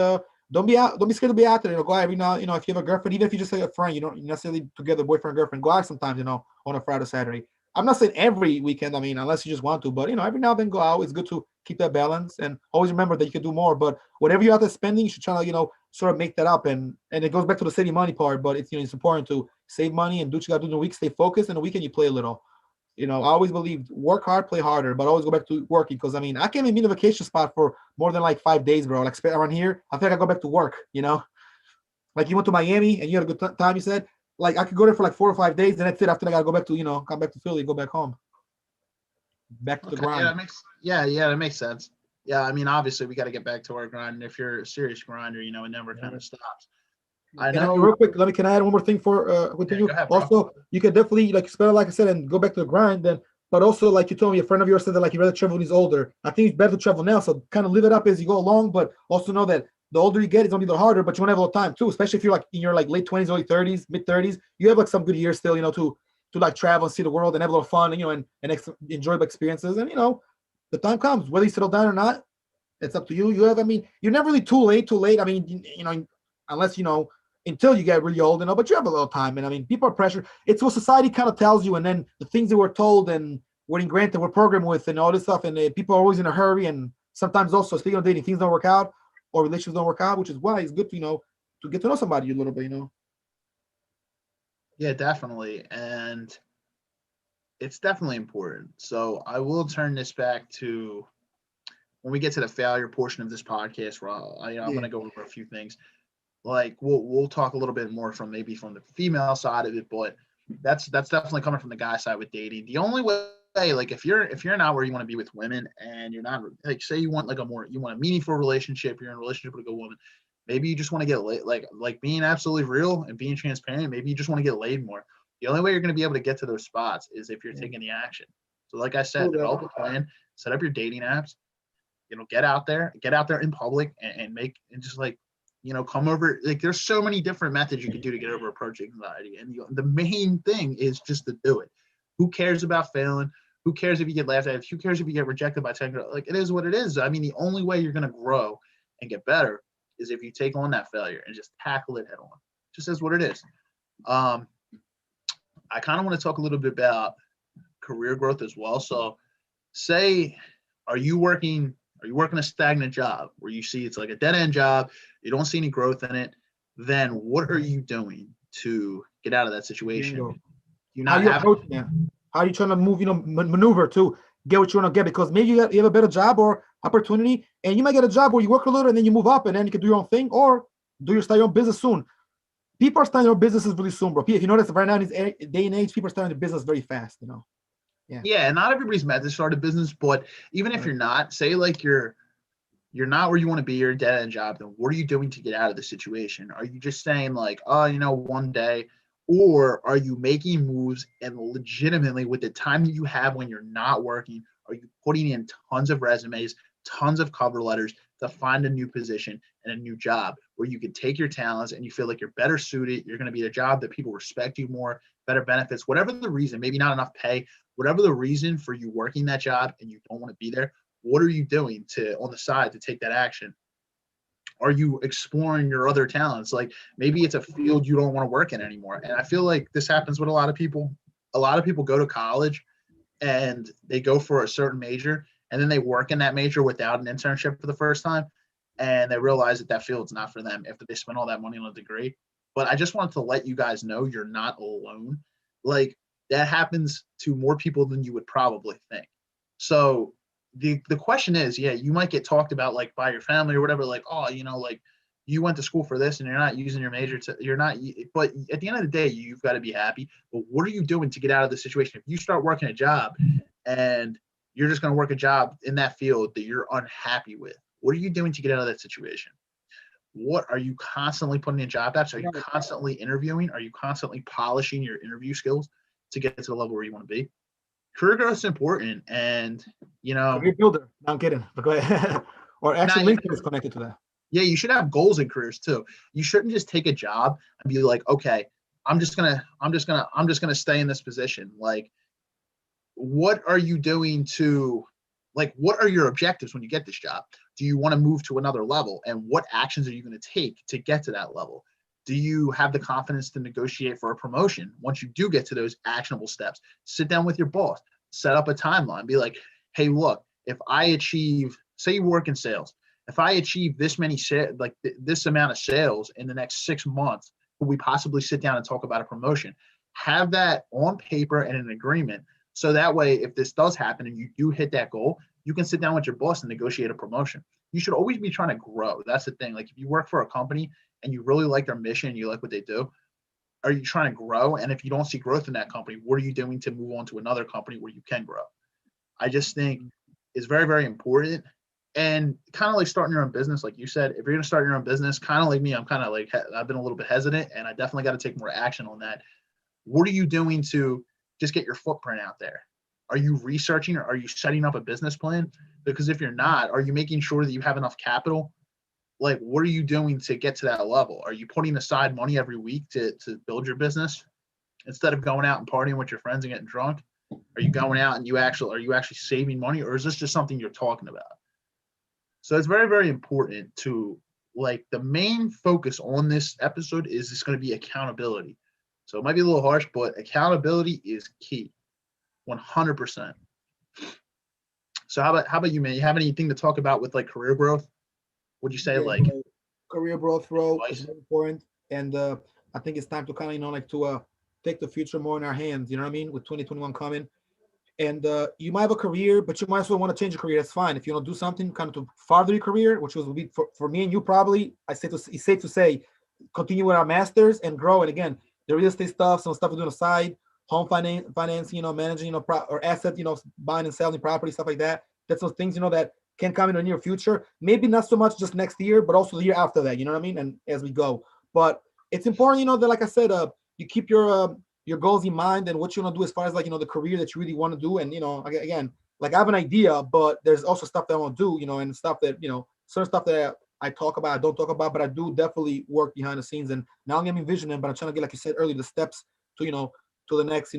don't be scared to be out there. Go out every now. If you have a girlfriend, even if you just say a friend, you don't necessarily together boyfriend girlfriend. Go out sometimes. On a Friday Saturday. I'm not saying every weekend. I mean, unless you just want to, but every now and then go out. It's good to keep that balance and always remember that you can do more. But whatever you're out there spending, you should try to sort of make that up. And it goes back to the saving money part. But it's it's important to save money and do what you got to do in the week. Stay focused, and the weekend you play a little. I always believe work hard, play harder, but always go back to working because I mean I can't even be in a vacation spot for more than like 5 days, bro. Like around here, I think I go back to work. Like you went to Miami and you had a good time. You said like I could go there for like 4 or 5 days, and that's it. After that, I gotta go back to come back to Philly, go back home, back to the Okay, yeah, grind. that makes sense. Yeah, I mean, obviously we got to get back to our grind. And if you're a serious grinder, it never kind of stops. I And know. real quick, can I add one more thing for Yeah, continue? go ahead, bro. Also, you can definitely like spend like I said and go back to the grind then. But also, like you told me, a friend of yours said that like you rather travel when he's older. I think it's better to travel now. So kind of live it up as you go along, but also know that the older you get, it's gonna be the harder. But you want to have a little time too, especially if you're like in your like late 20s, early 30s, mid 30s. You have like some good years still, to like travel and see the world and have a little fun, and enjoy the experiences. And the time comes, whether you settle down or not, it's up to you. I mean, you're never really too late. Too late. I mean, unless until you get really old, but you have a little time. And I mean, people are pressured. It's what society kind of tells you, and then the things that we're told and we're granted, we're programmed with, and all this stuff. And people are always in a hurry. And sometimes also, speaking of dating, things don't work out or relationships don't work out, which is why it's good to to get to know somebody a little bit. Yeah, definitely, and it's definitely important. So I will turn this back to when we get to the failure portion of this podcast. Where I'm going to go over a few things. Like we'll talk a little bit more from the female side of it, but that's definitely coming from the guy side with dating. The only way, like if you're not where you want to be with women and you're not like, say you want you want a meaningful relationship, you're in a relationship with a good woman, maybe you just want to get laid, like being absolutely real and being transparent. Maybe you just want to get laid more. The only way you're going to be able to get to those spots is if you're taking the action. So like I said, develop a plan, set up your dating apps, get out there in public and make and just like come over. Like there's so many different methods you can do to get over approach anxiety, and the main thing is just to do it. Who cares about failing? Who cares if you get laughed at? Who cares if you get rejected by 10 girls? Like it is what it is. I mean, the only way you're gonna grow and get better is if you take on that failure and just tackle it head on. Just is what it is. I kind of want to talk a little bit about career growth as well. So, say, are you working a stagnant job where you see it's like a dead end job, you don't see any growth in it? Then what are you doing to get out of that situation? How you approaching it? How are you trying to move, maneuver to get what you want to get? Because maybe you have a better job or opportunity, and you might get a job where you work a little and then you move up and then you can do your own thing or start your own business soon. People are starting their businesses really soon, bro. If you notice right now in this day and age, people are starting their business very fast, Yeah, not everybody's meant to start a business, but even if you're not, say like you're not where you want to be, you're a dead end job, then what are you doing to get out of the situation? Are you just saying like, oh, one day Or are you making moves and legitimately with the time that you have when you're not working, are you putting in tons of resumes, tons of cover letters to find a new position and a new job where you can take your talents and you feel like you're better suited, you're going to be at a job that people respect you more, better benefits, whatever the reason, maybe not enough pay, whatever the reason for you working that job and you don't want to be there, what are you doing to on the side to take that action? Are you exploring your other talents? Like maybe it's a field you don't want to work in anymore. And I feel like this happens with a lot of people. A lot of people go to college and they go for a certain major and then they work in that major without an internship for the first time. And they realize that that field's not for them after they spend all that money on a degree. But I just wanted to let you guys know you're not alone. Like that happens to more people than you would probably think. So the question is, yeah, you might get talked about like by your family or whatever, like, oh, like you went to school for this and you're not using your major to you're not but at the end of the day, you've got to be happy. But what are you doing to get out of the situation? If you start working a job and you're just going to work a job in that field that you're unhappy with, what are you doing to get out of that situation? What are you constantly putting in job apps? Are you constantly interviewing? Are you constantly polishing your interview skills to get to the level where you want to be? Career growth is important, and Career builder. No, I'm kidding. But go ahead. Or actually, LinkedIn is connected to that. Yeah, you should have goals in careers too. You shouldn't just take a job and be like, okay, I'm just gonna stay in this position. Like, what are you doing to, like, what are your objectives when you get this job? Do you want to move to another level? And what actions are you going to take to get to that level? Do you have the confidence to negotiate for a promotion once you do get to those actionable steps? Sit down with your boss, set up a timeline, be like, hey, look, if I achieve, say you work in sales, if I achieve this many this amount of sales in the next 6 months, could we possibly sit down and talk about a promotion? Have that on paper and an agreement. So that way, if this does happen and you do hit that goal, you can sit down with your boss and negotiate a promotion. You should always be trying to grow. That's the thing. Like if you work for a company and you really like their mission, you like what they do, are you trying to grow? And if you don't see growth in that company, what are you doing to move on to another company where you can grow? I just think is very, very important. And kind of like starting your own business, like you said, if you're going to start your own business, kind of like me, I'm kind of like, I've been a little bit hesitant and I definitely got to take more action on that. What are you doing to just get your footprint out there? Are you researching or are you setting up a business plan? Because if you're not, are you making sure that you have enough capital? Like, what are you doing to get to that level? Are you putting aside money every week to build your business instead of going out and partying with your friends and getting drunk? Are you going out and are you actually saving money, or is this just something you're talking about? So it's very, very important to, like, the main focus on this episode is it's going to be accountability. So it might be a little harsh, but accountability is key, 100%. So how about you, man? You have anything to talk about with like career growth? Would you say like career growth, bro, is very important, and I think it's time to kind of like to take the future more in our hands. You know what I mean? With 2021 coming, and you might have a career, but you might as well want to change your career. That's fine. If you want to do something kind of to further your career, which will be for me and you probably, it's safe to say, continue with our masters and grow. And again, the real estate stuff, some stuff we do on the side, home finance, managing, or asset, buying and selling property, stuff like that. That's those things, that can come in the near future. Maybe not so much just next year, but also the year after that. You know what I mean? And as we go, but it's important, that, like I said, you keep your goals in mind and what you want to do as far as like, the career that you really want to do. And, again, like I have an idea, but there's also stuff that I want to do, and stuff that, certain stuff that I talk about, I don't talk about, but I do definitely work behind the scenes. And now I'm envisioning, but I'm trying to get, like you said earlier, the steps to, to the next,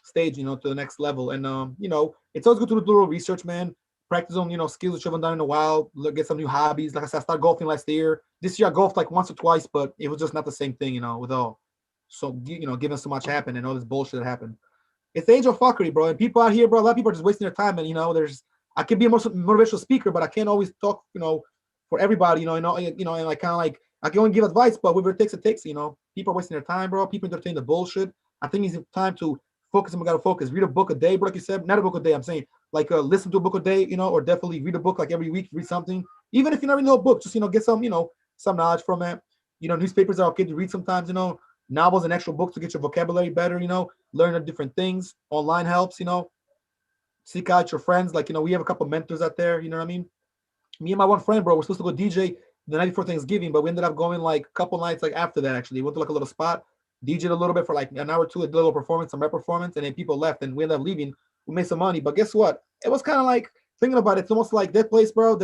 stage, to the next level. And, it's always good to do a little research, man. Practice on, skills that you haven't done in a while. Get some new hobbies. Like I said, I started golfing last year. This year I golfed like once or twice, but it was just not the same thing, with all. So, given so much happened and all this bullshit that happened. It's the age of fuckery, bro. And people out here, bro, a lot of people are just wasting their time. And, I can be a motivational speaker, but I can't always talk, for everybody, and like kind of like I can only give advice, but whatever it takes, it takes. People are wasting their time, bro. People entertain the bullshit. I think it's time to focus and we gotta focus. Read a book a day, bro, like you said. Not a book a day, I'm saying like listen to a book a day, or definitely read a book like every week, read something. Even if you never know a book, just get some, some knowledge from it. Newspapers are okay to read sometimes, novels and actual books to get your vocabulary better, learn different things. Online helps, seek out your friends. Like, we have a couple mentors out there, you know what I mean? Me and my one friend, bro, we're supposed to go DJ the night before Thanksgiving, but we ended up going like a couple nights like after that. Actually, we went to like a little spot. DJed a little bit for like an hour or two, a little performance, some rep performance, and then people left, and we ended up leaving. We made some money, but guess what? It was kind of like thinking about it. It's almost like that place, bro.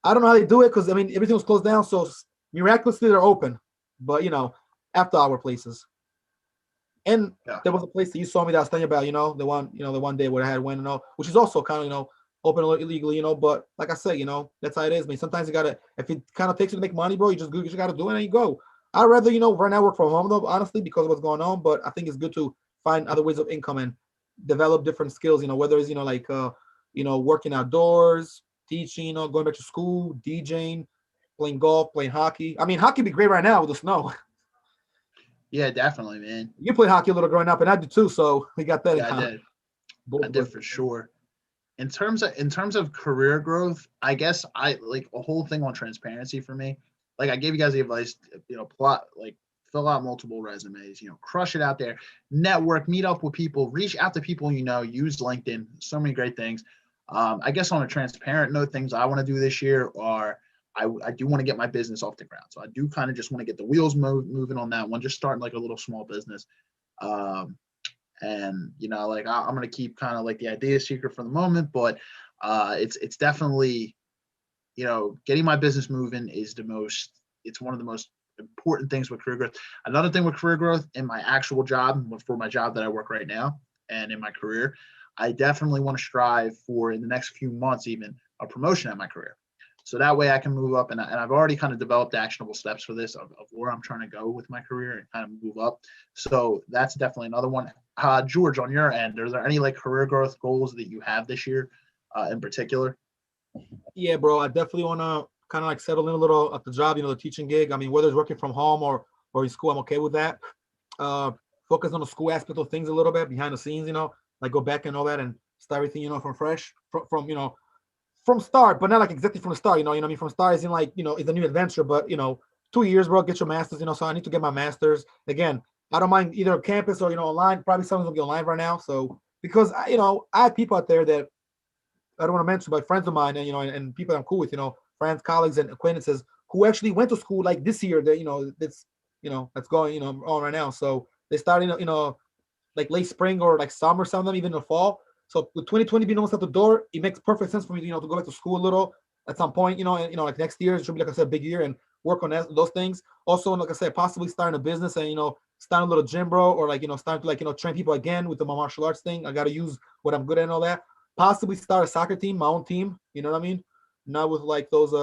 I don't know how they do it because I mean everything was closed down, so miraculously they're open. But after our places. And Yeah. there was a place that you saw me that I was telling you about, the one day where I had went, which is also kind of, open illegally, but like I said, that's how it is. I mean, sometimes you gotta, if it kind of takes you to make money, bro, you just gotta do it and you go. I'd rather, right now work from home though, honestly, because of what's going on, but I think it's good to find other ways of income and develop different skills, whether it's, like, working outdoors, teaching, going back to school, DJing, playing golf, playing hockey. I mean, hockey would be great right now with the snow. Yeah, definitely, man. You played hockey a little growing up, and I did too, so we got that in Yeah, I common. did. Both I of did us. for sure. In terms of career growth, I guess I like a whole thing on transparency for me. Like I gave you guys the advice, plot like fill out multiple resumes, crush it out there, network, meet up with people, reach out to people use LinkedIn. So many great things. I guess on a transparent note, things I want to do this year are I do want to get my business off the ground. So I do kind of just want to get the wheels moving on that one, just starting like a little small business. Um, and like I'm gonna keep kind of like the idea secret for the moment, but it's definitely getting my business moving is it's one of the most important things with career growth. Another thing with career growth in my actual job, for my job that I work right now and in my career, I definitely want to strive for in the next few months even a promotion at my career. So that way I can move up, and I've already kind of developed actionable steps for this of where I'm trying to go with my career and kind of move up. So that's definitely another one. George, on your end, are there any like career growth goals that you have this year in particular? Yeah, bro. I definitely want to kind of like settle in a little at the job, the teaching gig. I mean, whether it's working from home or in school, I'm okay with that. Uh, Focus on the school aspect of things a little bit behind the scenes, like go back and all that and start everything, from fresh, from start, but not like exactly from the start, I mean, from start is in like, it's a new adventure, but 2 years, bro, get your master's, so I need to get my master's again. I don't mind either campus or, online. Probably something's gonna be online right now. So because I have people out there that I don't want to mention, but friends of mine and and people I'm cool with, friends, colleagues, and acquaintances who actually went to school like this year that that's going on right now. So they started like late spring or like summer, some of them even in the fall. So with 2020 being almost at the door, it makes perfect sense for me, to go back to school a little at some point, and like next year it should be, like I said, a big year and work on those things. Also, like I said, possibly starting a business and starting a little gym, bro, or like starting to like train people again with the martial arts thing. I got to use what I'm good at and all that. Possibly start a soccer team, my own team. You know what I mean? Not with like those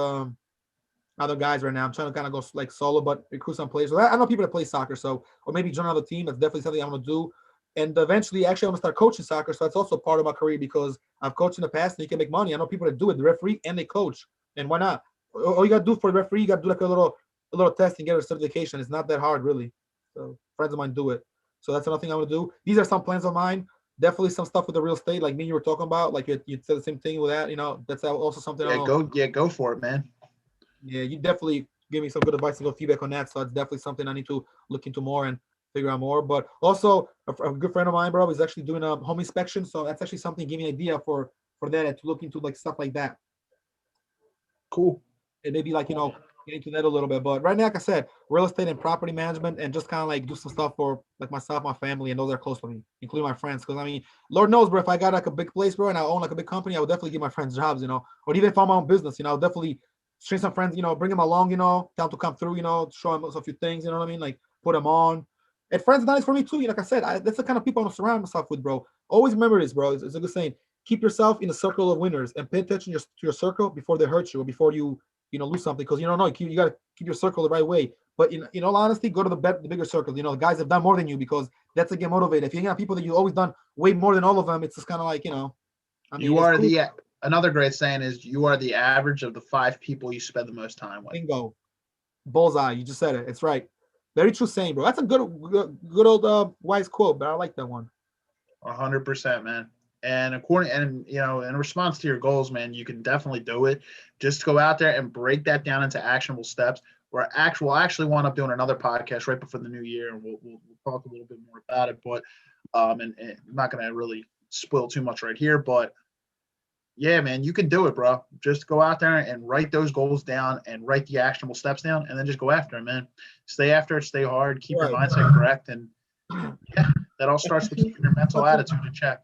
other guys right now. I'm trying to kind of go like solo, but recruit some players. So I know people that play soccer, so or maybe join another team. That's definitely something I'm gonna do. And eventually, actually, I'm gonna start coaching soccer. So that's also part of my career because I've coached in the past and you can make money. I know people that do it, the referee and they coach. And why not? All you gotta do for the referee, you gotta do like a little test and get a certification. It's not that hard, really. So friends of mine do it. So that's another thing I'm gonna do. These are some plans of mine. Definitely some stuff with the real estate, like me you were talking about. Like you said the same thing with that. That's also something I know. Yeah, go for it, man. Yeah, you definitely give me some good advice and good feedback on that. So it's definitely something I need to look into more and figure out more. But also, a good friend of mine, bro, is actually doing a home inspection. So that's actually something. Give me an idea for that and to look into like stuff like that. Cool. And maybe like get into that a little bit. But right now, like I said, real estate and property management, and just kind of like do some stuff for like myself, my family, and those that are close to me, including my friends. Because I mean, Lord knows, bro, if I got like a big place, bro, and I own like a big company, I would definitely give my friends jobs, or even if I'm my own business, I'll definitely train some friends, bring them along, tell them to come through, show them a few things, you know what I mean, like put them on. And friends are nice for me too. Like I said, that's the kind of people I want to surround myself with, bro. Always remember this, bro. It's a good saying. Keep yourself in a circle of winners and pay attention to your circle before they hurt you or before you lose something because you don't know. You got to keep your circle the right way. But in all honesty, go to the bigger circles. The guys have done more than you because that's to get motivated. If you hang out people that you always done way more than all of them, it's just kind of like I mean, You it's are cool. the Another great saying is you are the average of the 5 people you spend the most time with. Bingo, bullseye. You just said it. It's right. Very true saying, bro. That's a good old wise quote, but I like that one. 100%, man. And in response to your goals, man, you can definitely do it. Just go out there and break that down into actionable steps. We'll actually wind up doing another podcast right before the new year, and we'll talk a little bit more about it. But and I'm not going to really spoil too much right here, but Yeah, man, you can do it, bro. Just go out there and write those goals down and write the actionable steps down, and then just go after it, man. Stay after it, stay hard, keep your Right. mindset correct, and yeah, that all starts with keeping your mental attitude in check.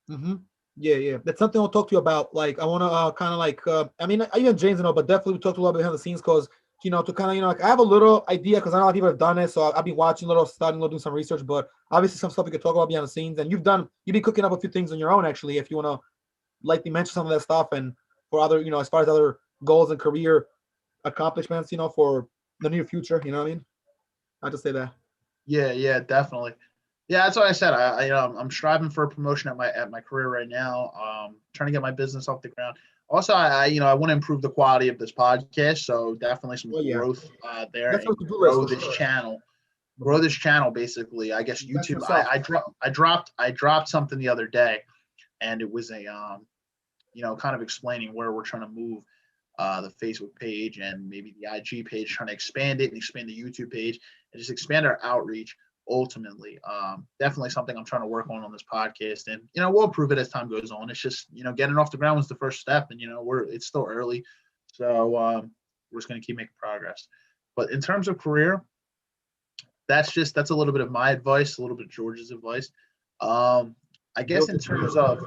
Mm-hmm. Yeah. That's something I'll talk to you about. Like, I want to kind of like, I mean, even James, but definitely we talked a little bit behind the scenes because, to kind of, like I have a little idea because I know a lot of people have done it. So I've been watching a little, studying, doing some research, but obviously some stuff we could talk about behind the scenes. And you've been cooking up a few things on your own, actually, if you want to lightly mention some of that stuff and for other, as far as other goals and career accomplishments, for the near future, you know what I mean? I just say that. Yeah, definitely. Yeah, that's what I said. I'm striving for a promotion at my career right now. Trying to get my business off the ground. Also, I want to improve the quality of this podcast. So definitely some Oh yeah, growth there that's and what to do list grow for this sure. channel. Grow this channel, basically. I guess That's YouTube. yourself. I dropped something the other day, and it was a kind of explaining where we're trying to move the Facebook page and maybe the IG page, trying to expand it and expand the YouTube page and just expand our outreach. Ultimately, definitely something I'm trying to work on this podcast, and we'll improve it as time goes on. It's just getting off the ground was the first step, and it's still early, so we're just going to keep making progress. But in terms of career, that's a little bit of my advice, a little bit of George's advice. I guess in terms of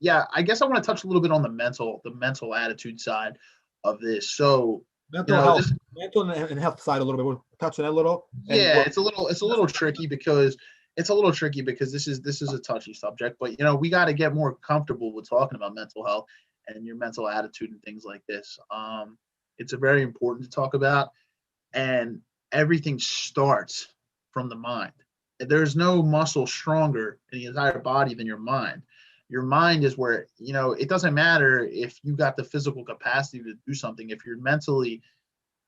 I guess I want to touch a little bit on the mental attitude side of this. So mental health, mental and health side a little bit. We'll touch on that a little. Yeah, it's a little tricky because this is a touchy subject, but we got to get more comfortable with talking about mental health and your mental attitude and things like this. It's a very important to talk about, and everything starts from the mind. There's no muscle stronger in the entire body than your mind. Your mind is where, it doesn't matter if you got the physical capacity to do something. If you're mentally,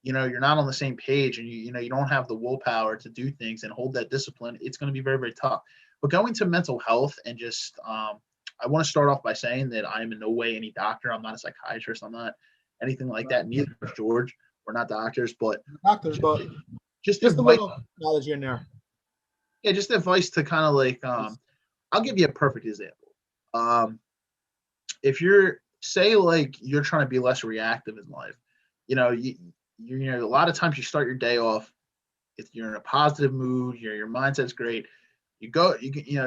you're not on the same page and you don't have the willpower to do things and hold that discipline, it's going to be very, very tough. But going to mental health and just, I want to start off by saying that I am in no way any doctor. I'm not a psychiatrist. I'm not anything like that. Neither is George. We're not doctors, but just a advice, little knowledge in there. Yeah, just advice to kind of like, I'll give you a perfect example. If you're you're trying to be less reactive in life, a lot of times you start your day off, if you're in a positive mood, your mindset's great. You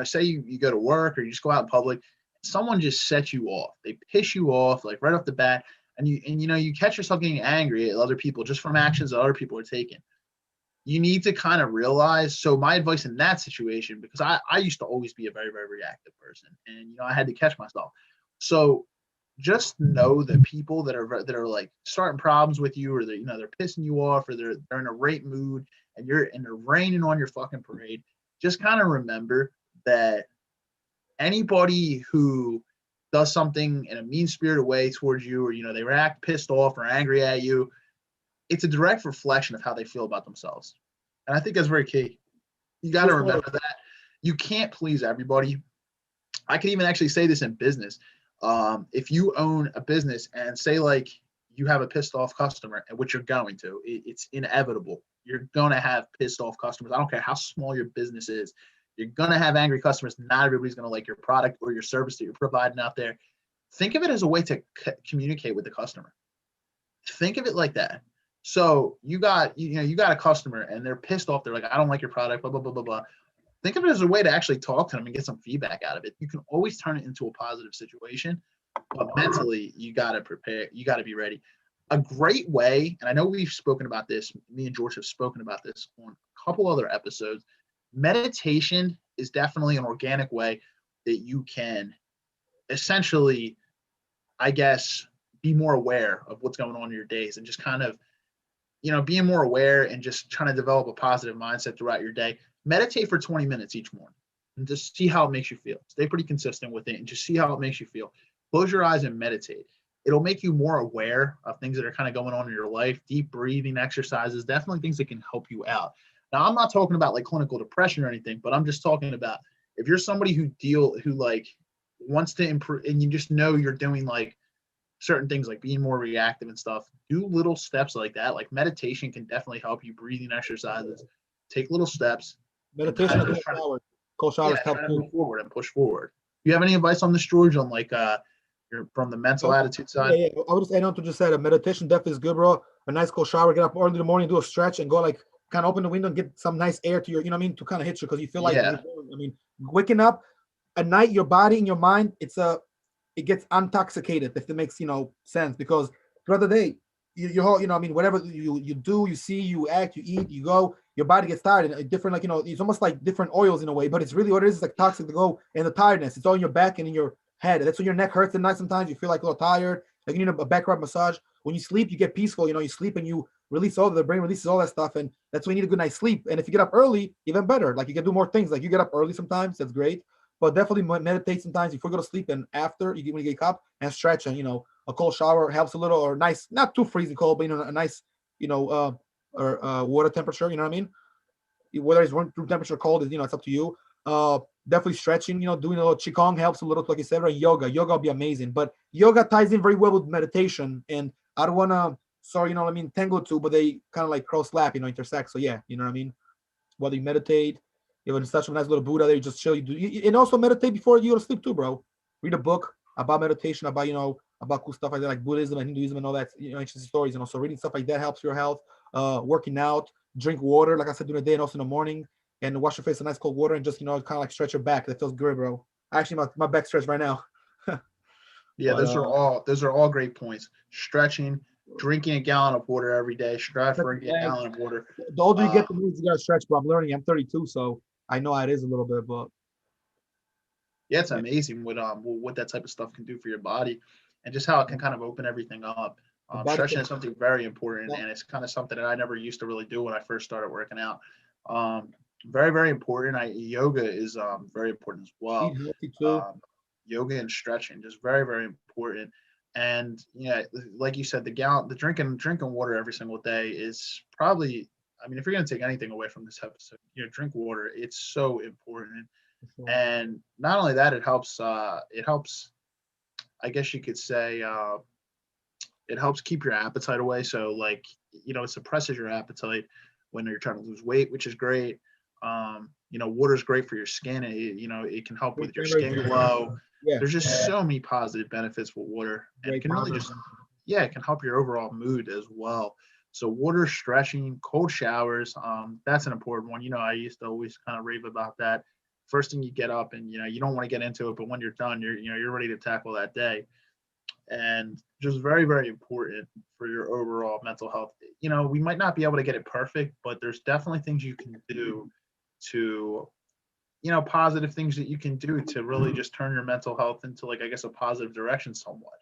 say you go to work or you just go out in public, someone just sets you off. They piss you off like right off the bat, and you catch yourself getting angry at other people just from actions that other people are taking. You need to kind of realize. So my advice in that situation, because I used to always be a very, very reactive person, and I had to catch myself. So just know that people that are like starting problems with you, or they're pissing you off, or they're in a great mood, and they're raining on your fucking parade. Just kind of remember that anybody who does something in a mean-spirited way towards you, or they react pissed off or angry at you, it's a direct reflection of how they feel about themselves. And I think that's very key. You got to remember that you can't please everybody. I can even actually say this in business. If you own a business and say like you have a pissed off customer, and which you're going to, it's inevitable. You're going to have pissed off customers. I don't care how small your business is. You're going to have angry customers. Not everybody's going to like your product or your service that you're providing out there. Think of it as a way to communicate with the customer. Think of it like that. So you got a customer and they're pissed off. They're like, I don't like your product, blah, blah, blah, blah, blah. Think of it as a way to actually talk to them and get some feedback out of it. You can always turn it into a positive situation, but mentally you got to prepare. You got to be ready. A great way, and I know we've spoken about this, me and George have spoken about this on a couple other episodes. Meditation is definitely an organic way that you can essentially, I guess, be more aware of what's going on in your days and just kind of, being more aware and just trying to develop a positive mindset throughout your day. Meditate for 20 minutes each morning and just see how it makes you feel. Stay pretty consistent with it and just see how it makes you feel. Close your eyes and meditate. It'll make you more aware of things that are kind of going on in your life. Deep breathing exercises, definitely things that can help you out. Now, I'm not talking about like clinical depression or anything, but I'm just talking about if you're somebody who like wants to improve and you just know you're doing like certain things like being more reactive and stuff, do little steps like that. Like meditation can definitely help you. Breathing exercises, take little steps. Meditation cold showers help move forward and push forward. Do you have any advice on this, George, on like from the mental attitude Yeah, side. yeah. I would just add on to just said, a meditation definitely is good, bro. A nice cold shower, get up early in the morning, do a stretch, and go like kind of open the window and get some nice air to your, you know what I mean, to kind of hit you because you feel like Yeah. I mean, waking up at night, your body and your mind, it gets intoxicated, if it makes sense, because throughout the day, your whole, I mean, whatever you do, you see, you act, you eat, you go, your body gets tired, and different, like, it's almost like different oils in a way, but it's really what it is. It's like toxic to go, and the tiredness, it's all in your back and in your head. That's when your neck hurts at night. Sometimes you feel like a little tired, like you need a back rub massage. When you sleep, you get peaceful. You sleep and you release the brain releases all that stuff, and that's when you need a good night's sleep. And if you get up early, even better. Like you can do more things. Like you get up early sometimes, that's great. But definitely meditate sometimes before you go to sleep and after you get when you get up and stretch, and a cold shower helps a little, or nice, not too freezing cold, but a nice, or water temperature. You know what I mean? Whether it's room temperature cold is it's up to you. Definitely stretching, doing a little qigong helps a little, like you said, right? Yoga will be amazing, but yoga ties in very well with meditation, and I don't want to, sorry, what I mean, tangle two, but they kind of like cross lap, intersect. So yeah, you know what I mean. Whether you meditate, you have such a nice little Buddha there, you just chill. And also meditate before you go to sleep too, bro. Read a book about meditation, about about cool stuff like that, like Buddhism and Hinduism and all that, ancient stories, and also reading stuff like that helps your health. Working out, drink water, like I said, during the day and also in the morning, and wash your face in nice cold water, and just kind of like stretch your back. That feels good, bro. Actually, my back stretch right now. Yeah, But, those are all great points. Stretching, drinking a gallon of water every day, strive for a gallon of water. The older you get, the more you gotta stretch, bro. I'm learning. I'm 32, so I know how it is a little bit, but yeah, it's amazing what that type of stuff can do for your body, and just how it can kind of open everything up. Stretching is something very important, and it's kind of something that I never used to really do when I first started working out. Very, very important. Yoga is very important as well. eat healthy too. Yoga and stretching just very, very important. And yeah, like you said, the drinking water every single day is probably, I mean, if you're going to take anything away from this episode, drink water. It's so important. And not only that, it helps, I guess you could say, it helps keep your appetite away. So like, it suppresses your appetite when you're trying to lose weight, which is great. Water is great for your skin. It can help with your skin glow. Yeah. There's just so many positive benefits with water, and it can really just, it can help your overall mood as well. So water, stretching, cold showers, that's an important one. I used to always kind of rave about that. First thing you get up, and you don't want to get into it, but when you're done, you're ready to tackle that day. And just very, very important for your overall mental health. We might not be able to get it perfect, but there's definitely things you can do to, positive things that you can do to really just turn your mental health into, like, I guess, a positive direction somewhat.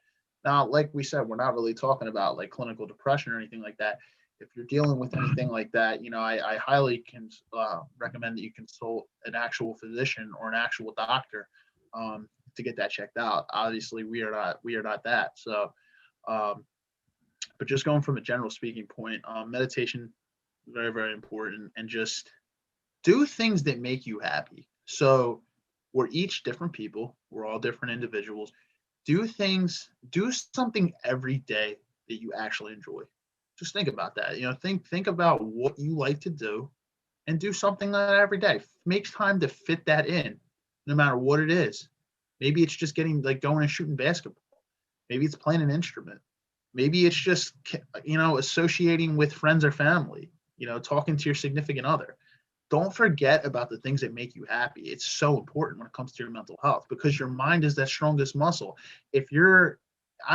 Now, like we said, we're not really talking about like clinical depression or anything like that. If you're dealing with anything like that, I highly can recommend that you consult an actual physician or an actual doctor to get that checked out. Obviously, we are not that. So, but just going from a general speaking point, meditation, very, very important, and just do things that make you happy. So we're each different people. We're all different individuals. Do something every day that you actually enjoy. Just think about that. Think about what you like to do and do something like that every day. Make time to fit that in, no matter what it is. Maybe it's just going and shooting basketball. Maybe it's playing an instrument. Maybe it's just, associating with friends or family, talking to your significant other. Don't forget about the things that make you happy. It's so important when it comes to your mental health, because your mind is that strongest muscle. I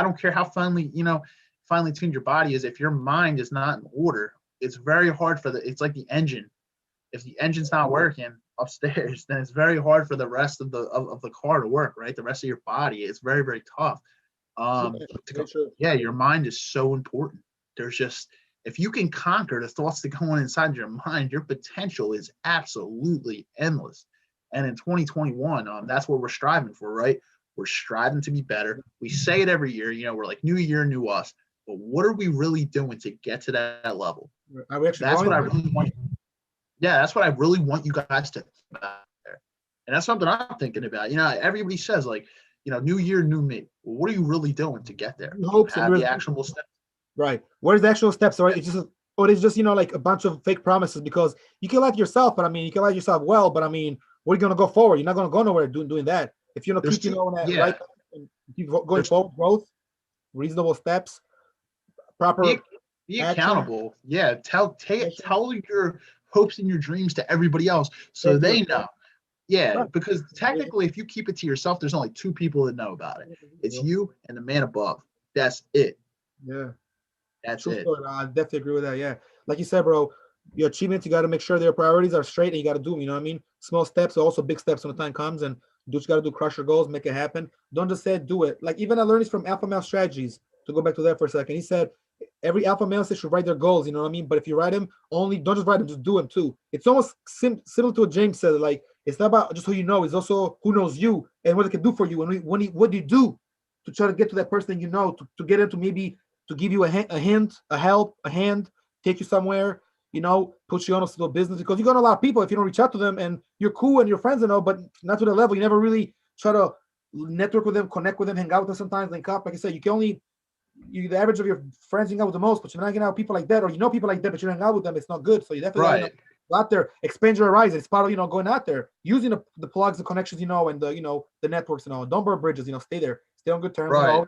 don't care how finely tuned your body is. If your mind is not in order, it's very hard it's like the engine. If the engine's not working upstairs, then it's very hard for the rest of the car to work, right? The rest of your body, it's very, very tough. Your mind is so important. If you can conquer the thoughts that go on inside your mind, your potential is absolutely endless. And in 2021, that's what we're striving for, right? We're striving to be better. We say it every year, we're like, new year, new us. But what are we really doing to get to that level? That's what I really want. Yeah, that's what I really want you guys to think about there. And that's something I'm thinking about. Everybody says, like, new year, new me. Well, what are you really doing to get there? Have the actionable steps. Right. Where's the actual steps? Right. It's just like a bunch of fake promises, because you can lie to yourself, but I mean, you can lie to yourself well, but I mean, we're gonna go forward. You're not gonna go nowhere doing that. If you keep that right, keep going forward, growth, reasonable steps, proper be action. accountable. Yeah, tell your hopes and your dreams to everybody else so Thank they you. know. Yeah, Right. because technically, if you keep it to yourself, there's only two people that know about it. It's you and the man above. That's it. Yeah. That's True it. story. I definitely agree with that. Yeah. Like you said, bro, your achievements, you got to make sure their priorities are straight and you got to do them. You know what I mean? Small steps, also big steps when the time comes, and do what you got to do, crush your goals, make it happen. Don't just say do it. Like even I learned this from Alpha Male Strategies, to go back to that for a second. He said every alpha male should write their goals. You know what I mean? But if you write them, only don't just write them, just do them too. It's almost similar to what James said. Like it's not about just who you know, it's also who knows you and what it can do for you. And what do you do to try to get to that person you know, to get into maybe to give you a hint, a help, a hand, take you somewhere, you know, put you on a little business, because you got a lot of people if you don't reach out to them and you're cool and your friends and all, but not to the level. You never really try to network with them, connect with them, hang out with them sometimes, link up. Like I said, you can only the average of your friends hang out with the most, but you're not hanging out with people like that, or you know people like that, but you're hanging out with them, it's not good. So you definitely gotta go out there, expand your horizon. It's part of going out there, using the plugs, the connections, and the the networks and all. Don't burn bridges, stay there, stay on good terms. Right.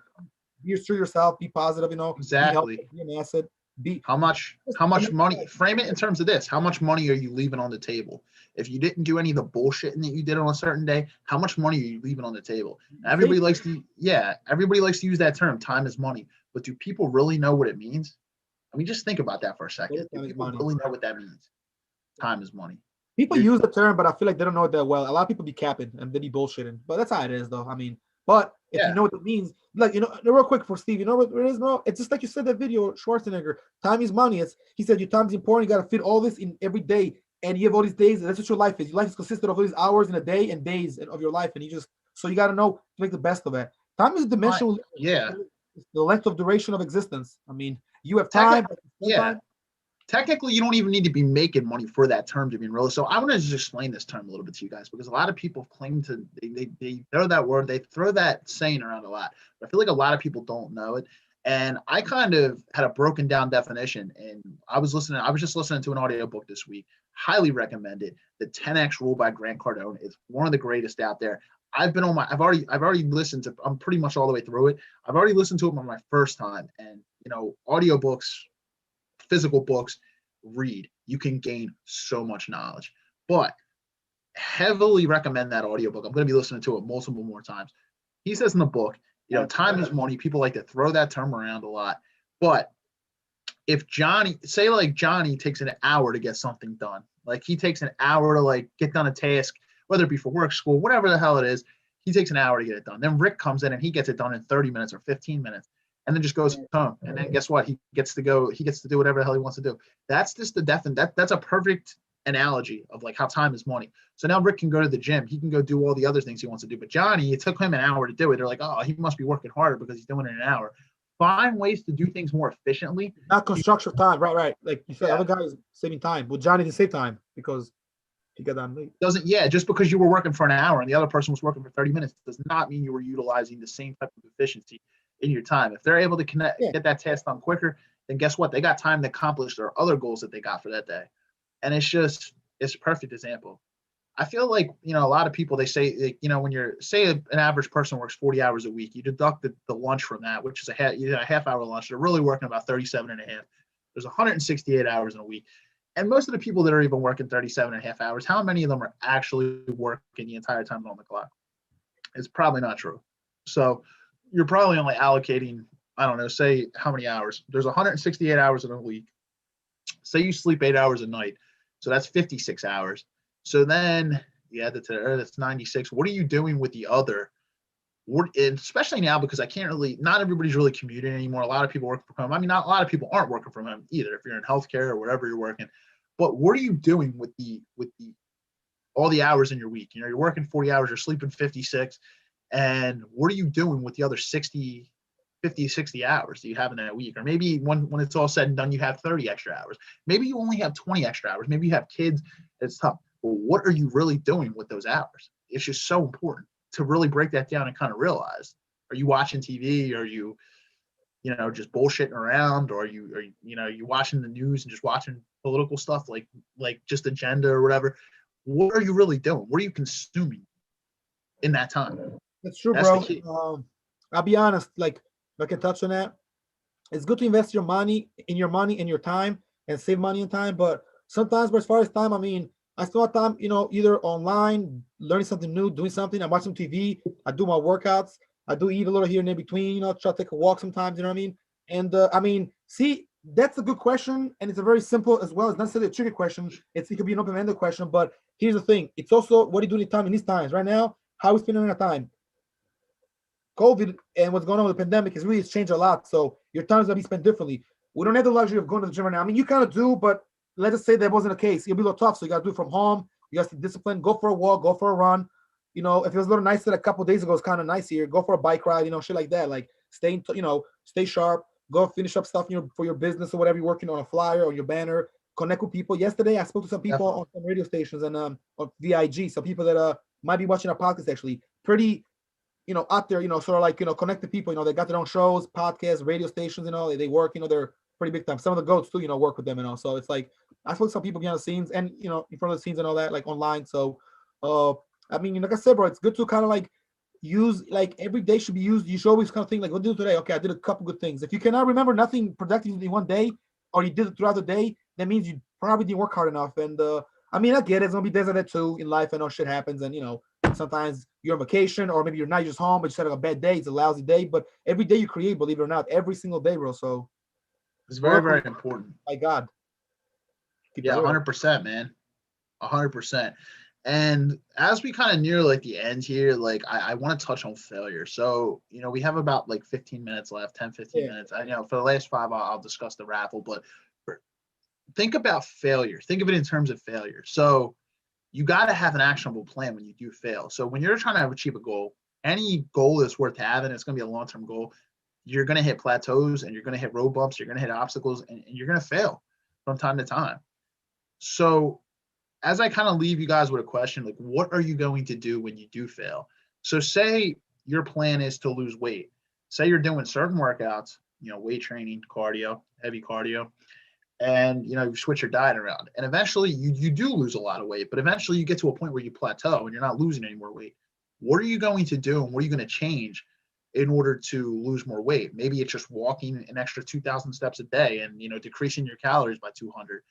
Be true to yourself, be positive, Exactly. Be helpful, be an asset. How much money, frame it in terms of this, how much money are you leaving on the table? If you didn't do any of the bullshitting that you did on a certain day, how much money are you leaving on the table? Everybody likes to use that term, time is money. But do people really know what it means? I mean, just think about that for a second. Do people really know what that means? Time is money. People use the term, but I feel like they don't know it that well. A lot of people be capping and they be bullshitting, but that's how it is, though. I mean, but if you know what it means, like, real quick for Steve, you know what it is, bro? It's just like you said that video, Schwarzenegger, time is money. He said your time is important. You got to fit all this in every day, and you have all these days. And that's what your life is. Your life is consistent of all these hours in a day and days of your life, and so you got to know to make the best of it. Time is a dimension. It's the length of duration of existence. I mean, you have time. Time. Technically, you don't even need to be making money for that term to be real. So I want to just explain this term a little bit to you guys, because a lot of people claim to they throw that word, they throw that saying around a lot. But I feel like a lot of people don't know it. And I kind of had a broken down definition, and I was just listening to an audiobook this week. Highly recommend it. The 10X Rule by Grant Cardone. It's one of the greatest out there. I've already listened to, I'm pretty much all the way through it. I've already listened to it on my first time. And audiobooks, physical books, read. You can gain so much knowledge. But heavily recommend that audiobook. I'm going to be listening to it multiple more times. He says in the book, time is money. People like to throw that term around a lot. But if Johnny takes an hour to get something done, like he takes an hour to get done a task, whether it be for work, school, whatever the hell it is, he takes an hour to get it done. Then Rick comes in and he gets it done in 30 minutes or 15 minutes. And then just goes home. And then guess what? He gets to do whatever the hell he wants to do. That's just that's a perfect analogy of how time is money. So now Rick can go to the gym. He can go do all the other things he wants to do. But Johnny, it took him an hour to do it. They're like, oh, he must be working harder because he's doing it in an hour. Find ways to do things more efficiently. Not construction time. Right. Like you said, other guys saving time. Well, Johnny didn't save time because he got done late. Just because you were working for an hour and the other person was working for 30 minutes does not mean you were utilizing the same type of efficiency in your time. If they're able to get that task done quicker, then guess what? They got time to accomplish their other goals that they got for that day. And it's a perfect example. I feel like, a lot of people, they say, when you're, say an average person works 40 hours a week, you deduct the lunch from that, which is a half hour lunch. They're really working about 37 and a half. There's 168 hours in a week. And most of the people that are even working 37 and a half hours, how many of them are actually working the entire time on the clock? It's probably not true. So you're probably only allocating, I don't know, say how many hours. There's 168 hours in a week. Say you sleep 8 hours a night. So that's 56 hours. So then you add that to that's 96. What are you doing with the other? Especially now, because not everybody's really commuting anymore. A lot of people work from home. I mean, not a lot of people aren't working from home either, if you're in healthcare or wherever you're working. But what are you doing with all the hours in your week? You're working 40 hours, you're sleeping 56. And what are you doing with the other 60 hours that you have in that week? Or maybe when it's all said and done, you have 30 extra hours. Maybe you only have 20 extra hours. Maybe you have kids. It's tough. But what are you really doing with those hours? It's just so important to really break that down and kind of realize, are you watching TV? Are you, just bullshitting around? Or are you watching the news and just watching political stuff like just agenda or whatever? What are you really doing? What are you consuming in that time? That's true, bro. I'll be honest, like if I can touch on that. It's good to invest your money and your time and save money and time. But sometimes, but as far as time, I mean, I spend my time, either online, learning something new, doing something. I watch some TV. I do my workouts. I do eat a little here and there between. Try to take a walk sometimes. You know what I mean? And I mean, see, that's a good question, and it's a very simple as well. It's not necessarily a tricky question. It could be an open-ended question. But here's the thing: it's also what are you doing in time in these times right now? How are we spending our time? COVID and what's going on with the pandemic has really changed a lot. So your time is gonna be spent differently. We don't have the luxury of going to the gym right now. I mean, you kind of do, but let's just say that wasn't the case. It'll be a little tough. So you got to do it from home. You got to discipline. Go for a walk. Go for a run. If it was a little nicer a couple of days ago, it's kind of nice here. Go for a bike ride. Shit like that. Like stay sharp. Go finish up stuff for your business or whatever you're working on, a flyer or your banner. Connect with people. Yesterday, I spoke to some people on some radio stations and on VIG. Some people that might be watching our podcast actually. Pretty out there, sort of like, connect to people, they got their own shows, podcasts, radio stations, they work, they're pretty big time. Some of the goats too, work with them, so it's like, I spoke to some people behind the scenes and, in front of the scenes and all that, like online. So, I mean, like I said, bro, it's good to kind of like use, like every day should be used. You should always kind of think like, what did I do today? Okay, I did a couple good things. If you cannot remember nothing productive in one day, or you did it throughout the day, that means you probably didn't work hard enough. And, I mean, I get it. It's going to be days like that too in life. I know shit happens and, sometimes you're on vacation or maybe you're not just home, but you just had a bad day. It's a lousy day, but every day you create, believe it or not, every single day, bro. So it's very, very important. My God. Yeah, 100%, man. 100%. And as we kind of near like the end here, like I want to touch on failure. So, we have about like 15 minutes left, 10, 15 minutes. I for the last 5, I'll discuss the raffle, but think about failure. Think of it in terms of failure. So you got to have an actionable plan when you do fail. So when you're trying to achieve a goal, any goal that's worth having, it's going to be a long-term goal. You're going to hit plateaus and you're going to hit road bumps. You're going to hit obstacles and you're going to fail from time to time. So as I kind of leave you guys with a question, like, what are you going to do when you do fail? So say your plan is to lose weight. Say you're doing certain workouts, weight training, cardio, heavy cardio, and you switch your diet around, and eventually you do lose a lot of weight, but eventually you get to a point where you plateau and you're not losing any more weight. What are you going to do and what are you going to change in order to lose more weight? Maybe it's just walking an extra 2,000 steps a day and decreasing your calories by 200.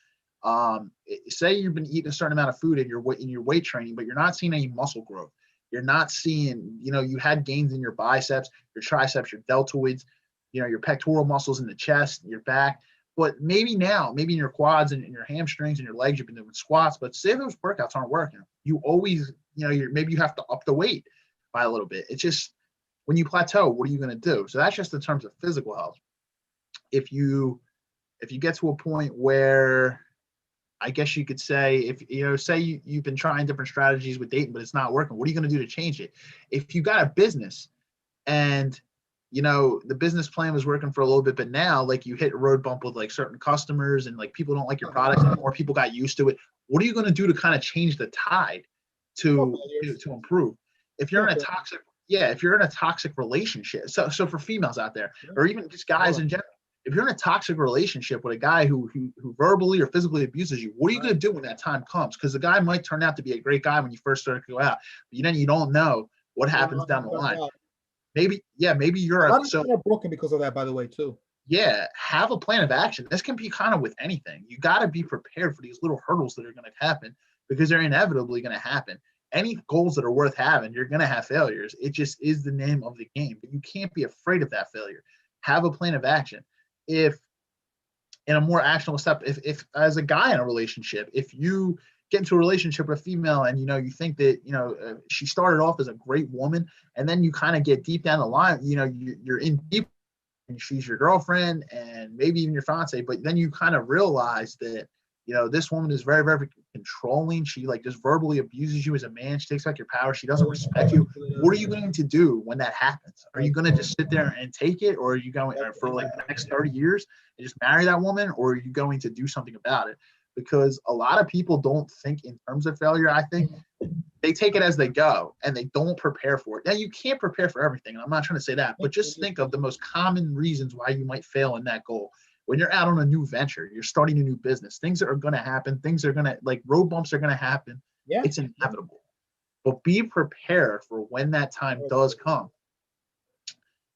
Say you've been eating a certain amount of food in your weight training, but you're not seeing any muscle growth. You're not seeing, you had gains in your biceps, your triceps, your deltoids, your pectoral muscles in the chest, your back. But maybe in your quads and in your hamstrings and your legs, you've been doing squats, but say those workouts aren't working. You always, maybe you have to up the weight by a little bit. It's just when you plateau, what are you going to do? So that's just in terms of physical health. If you get to a point where, I guess you could say, say you've been trying different strategies with dating, but it's not working, what are you going to do to change it? If you got a business and the business plan was working for a little bit, but now like you hit a road bump with like certain customers and like people don't like your products anymore, people got used to it. What are you going to do to kind of change the tide to improve? If you're in a toxic relationship, so for females out there, or even just guys in general, if you're in a toxic relationship with a guy who verbally or physically abuses you, what are you going to do when that time comes? Because the guy might turn out to be a great guy when you first start to go out, but then you don't know what happens down the line. Maybe you're broken because of that, by the way, too. Yeah, have a plan of action. This can be kind of with anything. You got to be prepared for these little hurdles that are going to happen because they're inevitably going to happen. Any goals that are worth having, you're going to have failures. It just is the name of the game, but you can't be afraid of that failure. Have a plan of action. If in a more actionable step, if as a guy in a relationship, if you get into a relationship with a female and you think that she started off as a great woman and then you kind of get deep down the line, you're in deep and she's your girlfriend and maybe even your fiance, but then you kind of realize that this woman is very, very controlling. She like just verbally abuses you as a man. She takes back your power. She doesn't respect you. What are you going to do when that happens? Are you going to just sit there and take it, or are you going for like the next 30 years and just marry that woman, or are you going to do something about it? Because a lot of people don't think in terms of failure. I think they take it as they go and they don't prepare for it. Now, you can't prepare for everything. I'm not trying to say that, but just think of the most common reasons why you might fail in that goal. When you're out on a new venture, you're starting a new business, things are going to happen. Things are going to, like, road bumps are going to happen. Yeah. It's inevitable. But be prepared for when that time does come.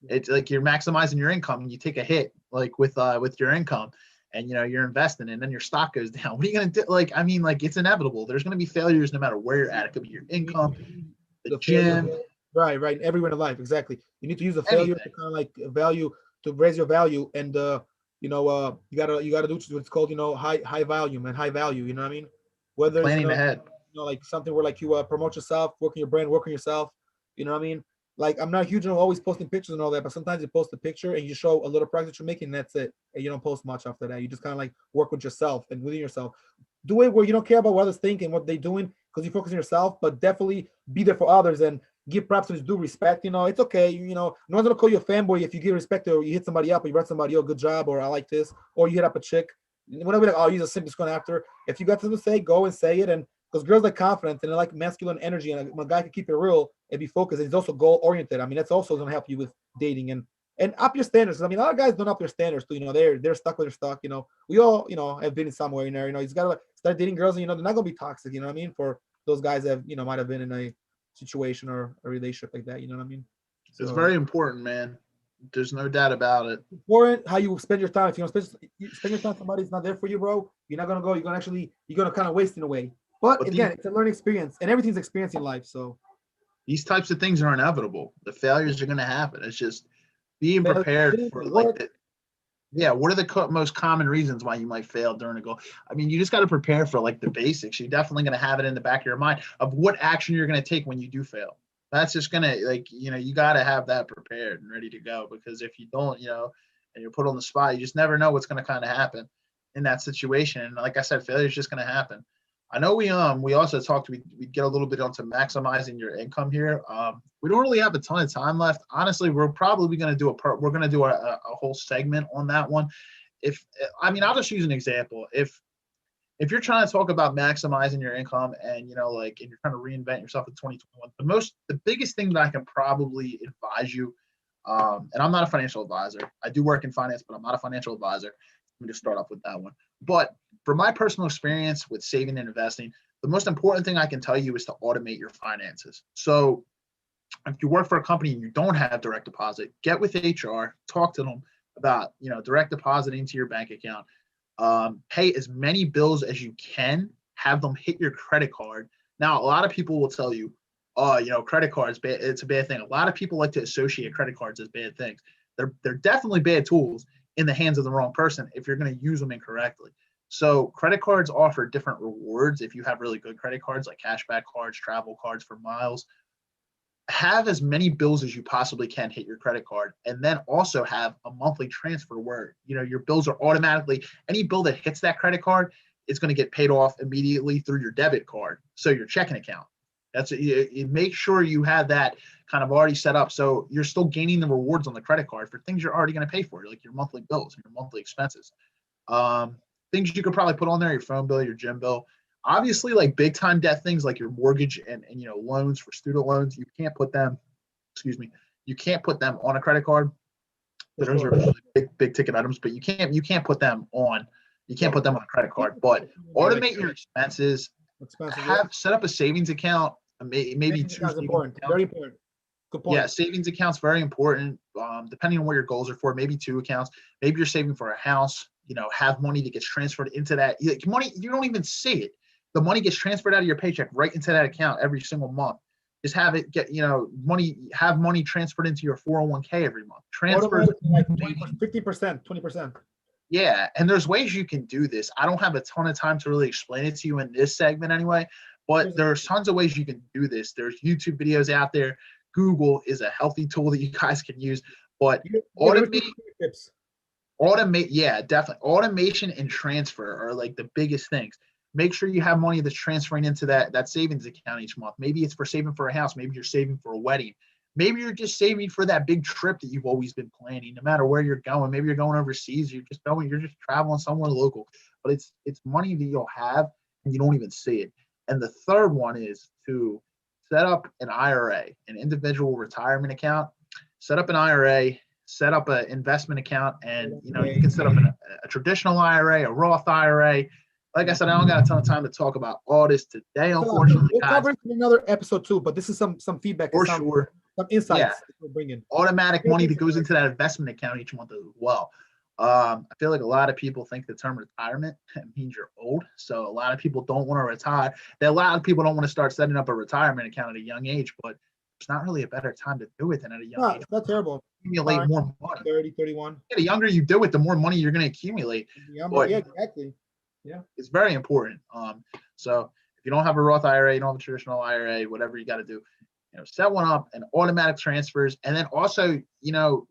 It's like you're maximizing your income and you take a hit like with your income and you're investing and then your stock goes down. What are you gonna do? Like, I mean, like it's inevitable. There's gonna be failures no matter where you're at. It could be your income, the gym, right, everywhere in life, exactly. You need to use the failure anything. to kind of like value to raise your value, and you gotta do what's called high volume and high value. You know what I mean? Whether it's Planning ahead. like something where like you promote yourself, working your brand, working yourself. You know what I mean? Like I'm not huge on always posting pictures and all that, but sometimes you post a picture and you show a little progress that you're making, and that's it. And you don't post much after that. You just kind of like work with yourself and within yourself. Do it where you don't care about what others think and what they're doing because you focus on yourself, but definitely be there for others and give props to his due respect. It's okay. No one's gonna call you a fanboy if you give respect or you hit somebody up or you write somebody, oh, good job, or I like this, or you hit up a chick. Whenever like, oh, he's a simp, just going after. If you got something to say, go and say it. And because girls like confidence and they like masculine energy, and when a guy can keep it real and be focused, and he's also goal oriented. I mean, that's also gonna help you with dating and up your standards. I mean, a lot of guys don't up their standards too. They're stuck with their stuck. We all have been somewhere in there. He's got to start dating girls, and they're not gonna be toxic. You know what I mean? For those guys that might have been in a situation or a relationship like that. You know what I mean? So, it's very important, man. There's no doubt about it. Important how you spend your time. If you don't spend your time, somebody's not there for you, bro. You're not gonna go. You're gonna kind of waste in a way. But again, it's a learning experience, and everything's experience in life. So these types of things are inevitable. The failures are going to happen. It's just being prepared for like the, yeah. What are the most common reasons why you might fail during a goal? I mean, you just got to prepare for like the basics. You're definitely going to have it in the back of your mind of what action you're going to take when you do fail. That's just going to you got to have that prepared and ready to go, because if you don't, and you're put on the spot, you just never know what's going to kind of happen in that situation. And like I said, failure is just going to happen. I know we also talked, we get a little bit onto maximizing your income here. We don't really have a ton of time left. Honestly, we're probably going to do a whole segment on that one. I'll just use an example. If you're trying to talk about maximizing your income and, and you're trying to reinvent yourself in 2021, the biggest thing that I can probably advise you, and I'm not a financial advisor. I do work in finance, but I'm not a financial advisor. Let me just start off with that one. But from my personal experience with saving and investing, the most important thing I can tell you is to automate your finances. So if you work for a company and you don't have direct deposit, get with HR, talk to them about, direct deposit into your bank account. Pay as many bills as you can, have them hit your credit card. Now, a lot of people will tell you, oh, credit cards, it's a bad thing. A lot of people like to associate credit cards as bad things. They're definitely bad tools in the hands of the wrong person if you're going to use them incorrectly. So credit cards offer different rewards if you have really good credit cards like cashback cards, travel cards for miles. Have as many bills as you possibly can hit your credit card, and then also have a monthly transfer where your bills are automatically, any bill that hits that credit card is going to get paid off immediately through your debit card, so your checking account. That's you make sure you have that kind of already set up, so you're still gaining the rewards on the credit card for things you're already going to pay for, like your monthly bills and your monthly expenses. Things you could probably put on there: your phone bill, your gym bill. Obviously, like big time debt things like your mortgage and loans for student loans, you can't put them. You can't put them on a credit card. Those are really big ticket items, but you can't put them on. You can't put them on a credit card. But automate your expenses. Set up a savings account. Maybe two. Important. Very important. Good point. Yeah, savings accounts very important. Depending on what your goals are for, maybe 2 accounts. Maybe you're saving for a house. Have money that gets transferred into that. Money you don't even see it. The money gets transferred out of your paycheck right into that account every single month. Just have it get have money transferred into your 401k every month. Transfer like 50%, 20%. Yeah, and there's ways you can do this. I don't have a ton of time to really explain it to you in this segment anyway, but there's tons of ways you can do this. There's YouTube videos out there. Google is a healthy tool that you guys can use, but yeah, definitely. Automation and transfer are like the biggest things. Make sure you have money that's transferring into that savings account each month. Maybe it's for saving for a house. Maybe you're saving for a wedding. Maybe you're just saving for that big trip that you've always been planning, no matter where you're going. Maybe you're going overseas. You're just traveling somewhere local, but it's money that you'll have and you don't even see it. And the third one is to set up an IRA, an individual retirement account. Set up an IRA, set up an investment account, and you can set up a traditional IRA, a Roth IRA. Like I said, I don't got a ton of time to talk about all this today, unfortunately. We'll cover it in another episode too, but this is some feedback. For sure. some insights Yeah. that we're bringing. Automatic money that goes into that investment account each month as well. I feel like a lot of people think the term retirement means you're old. So a lot of people don't want to retire. A lot of people don't want to start setting up a retirement account at a young age, but it's not really a better time to do it than at a young No, age. it's not terrible. Accumulate Fine. more money. 30, 31. Yeah, the younger you do it, the more money you're going to accumulate. But Yeah, exactly. it's very important. So if you don't have a Roth IRA, you don't have a traditional IRA, whatever you got to do, set one up and automatic transfers. And then also,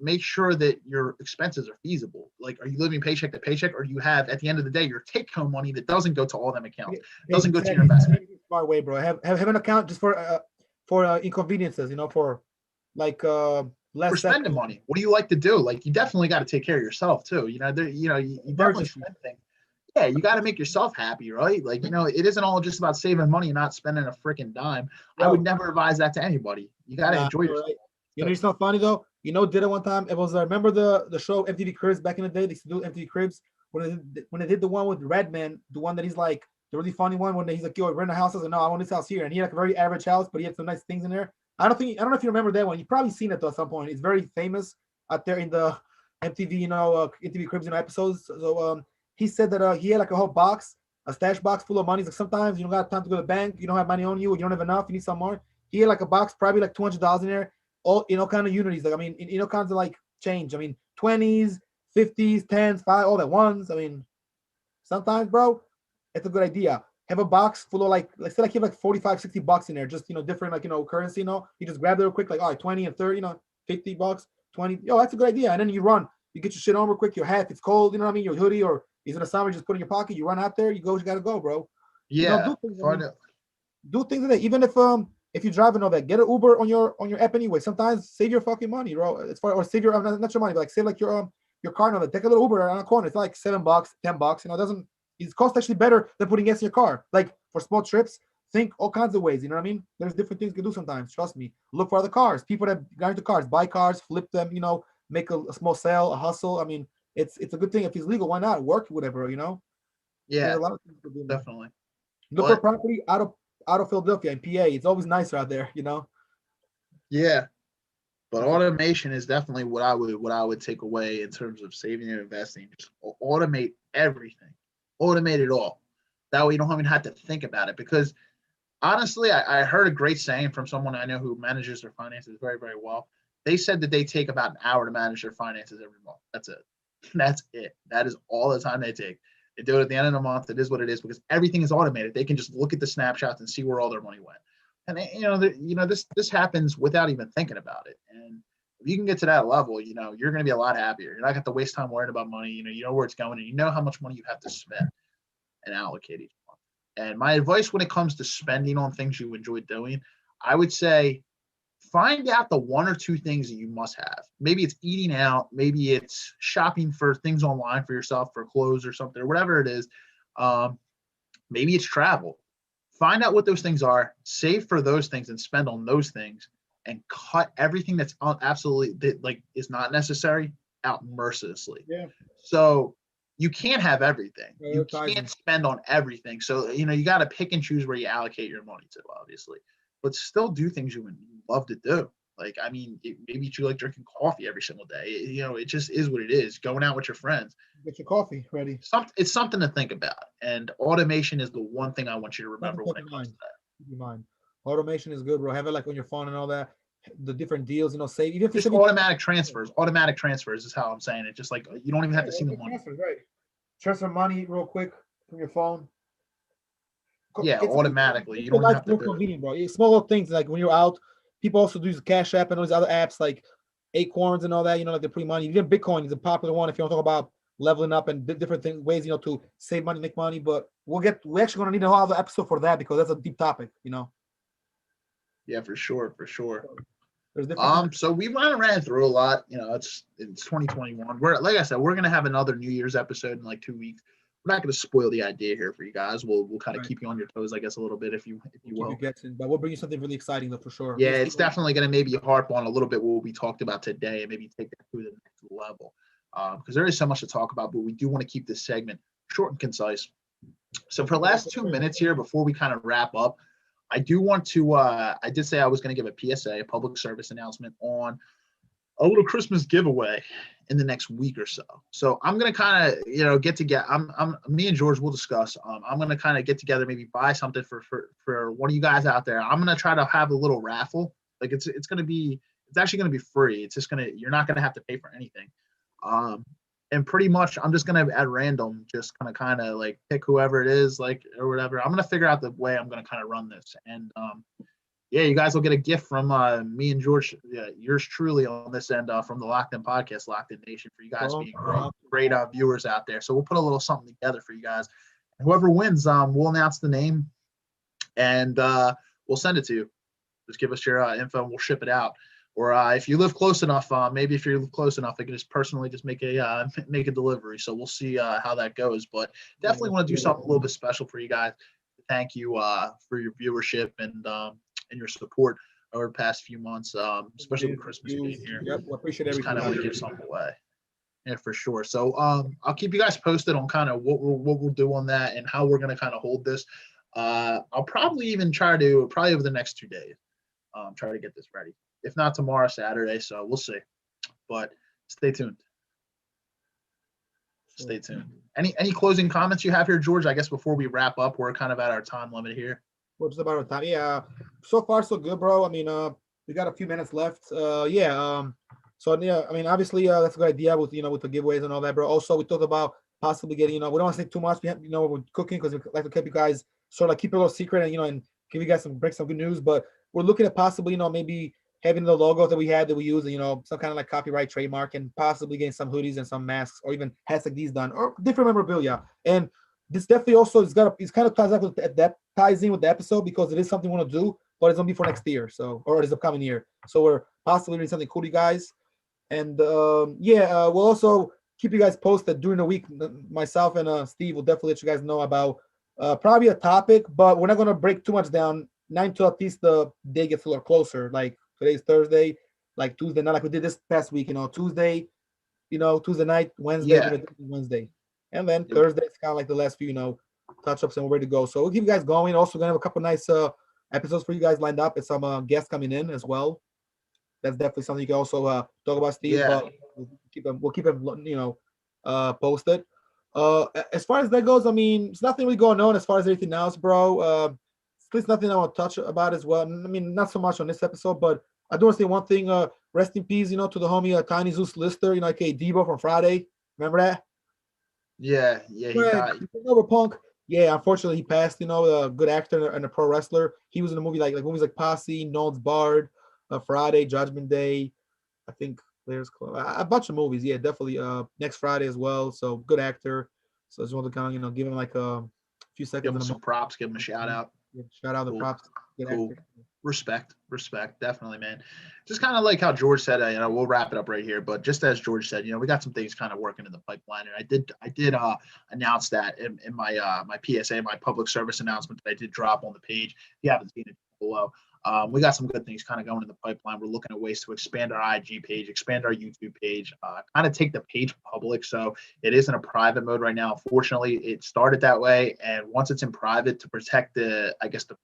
make sure that your expenses are feasible. Like, are you living paycheck to paycheck, or you have, at the end of the day, your take home money that doesn't go to all them accounts, doesn't go to your investment. Smart way, bro. Have an account just for inconveniences, for like less for spending money. What do you like to do? Like, you definitely got to take care of yourself too. You definitely spend things. Yeah, you got to make yourself happy, right? Like, it isn't all just about saving money and not spending a freaking dime. I would never advise that to anybody. You got to enjoy yourself. Right. It's not funny though. Did it one time. It was remember the show MTV Cribs back in the day. They used to do MTV Cribs when they did the one with Redman, the one that he's like the really funny one when he's like, yo, rent a house. I was like, no, I want this house here, and he had like a very average house, but he had some nice things in there. I don't know if you remember that one. You've probably seen it though at some point. It's very famous out there in the MTV, MTV Cribs, episodes. So he said that he had like a whole box, a stash box full of money. Like sometimes you don't got time to go to the bank, you don't have money on you, you don't have enough, you need some more. He had like a box, probably like $200 in there, all kind of unities. Like kinds of like change. 20s, 50s, 10s, 5, all that ones. Sometimes, bro, it's a good idea. Have a box full of like say like you have like 45, 60 bucks in there, just different like currency, you just grab it real quick, like all right, 20 and 30, 50 bucks, 20. Yo, that's a good idea. And then you run, you get your shit on real quick, your hat, it's cold, your hoodie, or it's in the summer, just put in your pocket, you run out there, you gotta go, bro. Yeah. Do things like that. Even if you're driving all that, get an Uber on your app anyway. Sometimes save your fucking money, bro. Or save your not your money, but like save like your car and all that. Take a little Uber around the corner. It's like $7, $10. It costs actually better than putting gas in your car. Like for small trips, think all kinds of ways. You know what I mean? There's different things you can do sometimes. Trust me. Look for other cars. People that got into cars, buy cars, flip them. Make a small sale, a hustle. It's a good thing if it's legal. Why not work whatever? Yeah, there's a lot of things to do. Definitely. Look for property out of Philadelphia and PA. It's always nicer out there. Yeah. But automation is definitely what I would take away in terms of saving and investing. Just automate everything. Automate it all. That way you don't even have to think about it. Because honestly, I heard a great saying from someone I know who manages their finances very, very well. They said that they take about an hour to manage their finances every month. That's it. That's it. That is all the time they take. They do it at the end of the month. It is what it is because everything is automated. They can just look at the snapshots and see where all their money went. And this happens without even thinking about it. And if you can get to that level, you're going to be a lot happier. You're not going to waste time worrying about money. You know where it's going, and you know how much money you have to spend and allocate each month. And my advice when it comes to spending on things you enjoy doing, I would say find out the one or two things that you must have. Maybe it's eating out, maybe it's shopping for things online for yourself, for clothes or something, or whatever it is. Maybe it's travel. Find out what those things are, save for those things and spend on those things, and cut everything that's absolutely is not necessary out mercilessly. Yeah. So you can't have everything. You can't spend on everything. So, you got to pick and choose where you allocate your money to, obviously, but still do things you love to do. Like, maybe you like drinking coffee every single day. It just is what it is. Going out with your friends. Get your coffee ready. It's something to think about. And automation is the one thing I want you to remember when it comes to that. Keep in mind. Automation is good, bro. Have it like on your phone and all that. The different deals, save. Even if just automatic transfers. Automatic transfers is how I'm saying it. Just like you don't even have to see the money. Right. Transfer money real quick from your phone. Yeah, automatically. You don't have to more convenient, bro. It's small things like when you're out. People also do the Cash App and all these other apps like Acorns and all that. Like they're pretty money. Even Bitcoin is a popular one if you want to talk about leveling up and different things, ways to save money, make money. But we're actually going to need a whole other episode for that because that's a deep topic. Yeah, for sure. So we ran through a lot. It's 2021. Like I said, we're gonna have another New Year's episode in like 2 weeks. We're not gonna spoil the idea here for you guys. We'll kind of keep you on your toes, I guess, a little bit if you will. But we'll bring you something really exciting though for sure. Yeah, it's definitely gonna maybe harp on a little bit what we talked about today and maybe take that to the next level. Because there is so much to talk about, but we do want to keep this segment short and concise. So for the last 2 minutes here before we kind of wrap up, I do want to. I did say I was going to give a PSA, a public service announcement on a little Christmas giveaway in the next week or so. So I'm gonna kind of, get together. Me and George will discuss. I'm gonna kind of get together, maybe buy something for one of you guys out there. I'm gonna try to have a little raffle. Like it's actually gonna be free. It's just you're not gonna have to pay for anything. And pretty much I'm just gonna at random just kind of like pick whoever it is, like or whatever. I'm gonna figure out the way I'm gonna kind of run this. And yeah, you guys will get a gift from me and George, yours truly on this end from the Locked In Podcast, Locked In Nation, for you guys being great viewers out there. So we'll put a little something together for you guys. Whoever wins, we'll announce the name and we'll send it to you. Just give us your info and we'll ship it out. Or if you live close enough, maybe if you live close enough, I can just personally just make a delivery. So we'll see how that goes. But definitely want to do something a little bit special for you guys. Thank you for your viewership and your support over the past few months, especially with Christmas being here. Yep, we appreciate everything. Kind of want to give something away. Yeah, for sure. So I'll keep you guys posted on kind of what we'll do on that and how we're going to kind of hold this. I'll probably even probably over the next 2 days, try to get this ready. If not tomorrow, Saturday. So we'll see. But stay tuned. Stay tuned. Any closing comments you have here, George? I guess before we wrap up, we're kind of at our time limit here. We're just about our time. Yeah. So far, so good, bro. I mean, we got a few minutes left. So yeah, I mean, obviously, that's a good idea with with the giveaways and all that, bro. Also, we talked about possibly getting, we don't want to say too much, we're cooking because we like to keep you guys sort of like keep it a little secret and and give you guys bring some good news. But we're looking at possibly, maybe having the logo that we use, some kind of like copyright trademark, and possibly getting some hoodies and some masks or even hats like these done or different memorabilia. And this definitely also it's kind of ties in with the episode because it is something we want to do, but it's gonna be for next year, or this upcoming year. So we're possibly doing something cool to you guys. And we'll also keep you guys posted during the week. Myself and Steve will definitely let you guys know about probably a topic, but we're not gonna break too much down. 9 to at least the day gets a little closer. Like today's Thursday, like Tuesday night, like we did this past week. Tuesday night, Wednesday. And then Thursday is kind of like the last few, touch-ups, and we're ready to go. So we'll keep you guys going. Also gonna have a couple nice episodes for you guys lined up and some guests coming in as well. That's definitely something you can also talk about, Steve. Yeah. We'll keep them, posted. As far as that goes, I mean, there's nothing really going on as far as anything else, bro. At least nothing I want to touch about as well. I mean, not so much on this episode, but I do want to say one thing. Rest in peace, to the homie Tiny Zeus Lister, aka Debo from Friday. Remember that? Yeah, he died. Punk. Yeah, unfortunately he passed. A good actor and a pro wrestler. He was in a movie like movies like Posse, Nolan's Bard, Friday, Judgment Day. I think there's a bunch of movies. Yeah, definitely. Next Friday as well. So good actor. So I just wanted to kind of give him like a few seconds. Give him some props. Give him a shout out. Yeah, shout out the props. Good cool. Actor. Respect, definitely, man. Just kind of like how George said, we'll wrap it up right here. But just as George said, we got some things kind of working in the pipeline, and I did announce that in my my PSA, my public service announcement that I did drop on the page. If you haven't seen it below, we got some good things kind of going in the pipeline. We're looking at ways to expand our IG page, expand our YouTube page, kind of take the page public. So it is in a private mode right now. Unfortunately, it started that way. And once it's in private, to protect the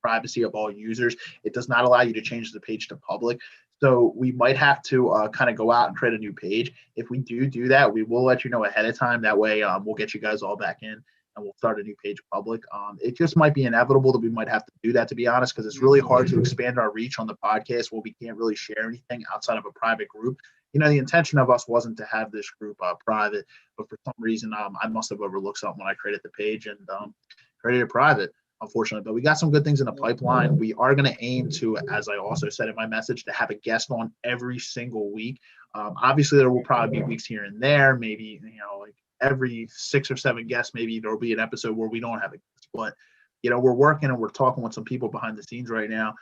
privacy of all users, it does not allow you to change the page to public. So we might have to kind of go out and create a new page. If we do that, we will let you know ahead of time. That way we'll get you guys all back in, and we'll start a new page public. It just might be inevitable that we might have to do that, to be honest, because it's really hard to expand our reach on the podcast where we can't really share anything outside of a private group. The intention of us wasn't to have this group private, but for some reason, I must have overlooked something when I created the page and created it private, unfortunately. But we got some good things in the pipeline. We are going to aim to, as I also said in my message, to have a guest on every single week. Obviously, there will probably be weeks here and there, maybe, like every 6 or 7 guests, maybe there'll be an episode where we don't have a guest. But we're working and we're talking with some people behind the scenes right now,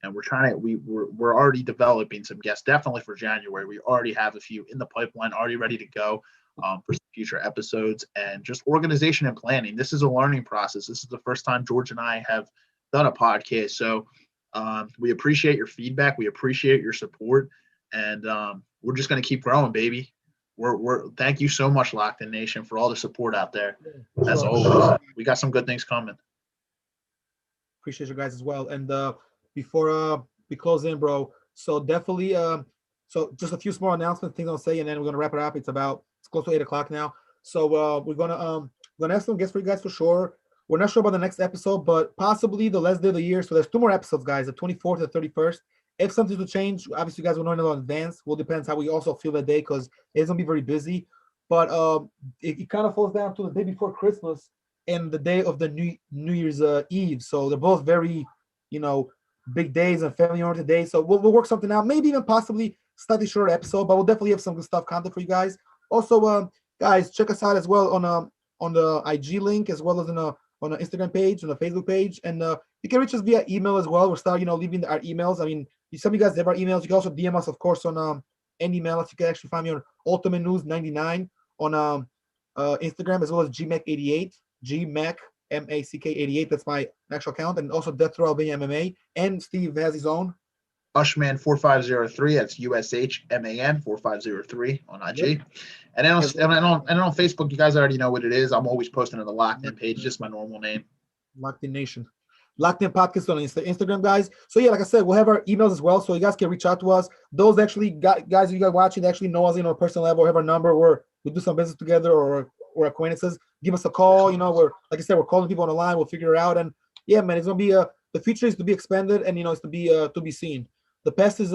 and we're already developing some guests, definitely for January. We already have a few in the pipeline, already ready to go for future episodes. And just organization and planning, this is a learning process. This is the first time George and I have done a podcast, so we appreciate your feedback, we appreciate your support, and we're just going to keep growing, baby. We're thank you so much, Locked In Nation, for all the support out there. As always, we got some good things coming. Appreciate you guys as well. And before we close in, bro, so definitely so just a few small announcements, things I'll say, and then we're gonna wrap it up. It's close to 8 o'clock now. So we're gonna have some guests for you guys for sure. We're not sure about the next episode, but possibly the last day of the year. So there's 2 more episodes, guys, the 24th to the 31st. If something to change, obviously you guys will know in advance. Will depends how we also feel that day because it's gonna be very busy. But it kind of falls down to the day before Christmas and the day of the New Year's Eve. So they're both very, big days and family-oriented days. So we'll work something out. Maybe even possibly slightly shorter episode, but we'll definitely have some good stuff content for you guys. Also, guys, check us out as well on the IG link as well as on the Instagram page, on the Facebook page, and you can reach us via email as well. We'll start, leaving our emails. I mean, some of you guys have our emails. You can also DM us, of course, on any email. You can actually find me on Ultimate News 99 on Instagram as well as GMAC88, GMAC MACK 88. That's my actual account, and also Death Row Albania MMA. And Steve has his own. Ushman4503. That's USHMAN 4503 on IG. Yep. And then on Facebook, you guys already know what it is. I'm always posting on the Locked In page, just my normal name. Locked In Nation. Locked In Podcast on Instagram, guys. So yeah, like I said, we'll have our emails as well, so you guys can reach out to us. Those actually guys you guys watching actually know us, a personal level, have our number, or we do some business together, or acquaintances. Give us a call. We're, like I said, we're calling people on the line. We'll figure it out. And yeah, man, it's gonna be the future is to be expanded, and it's to be seen. The past is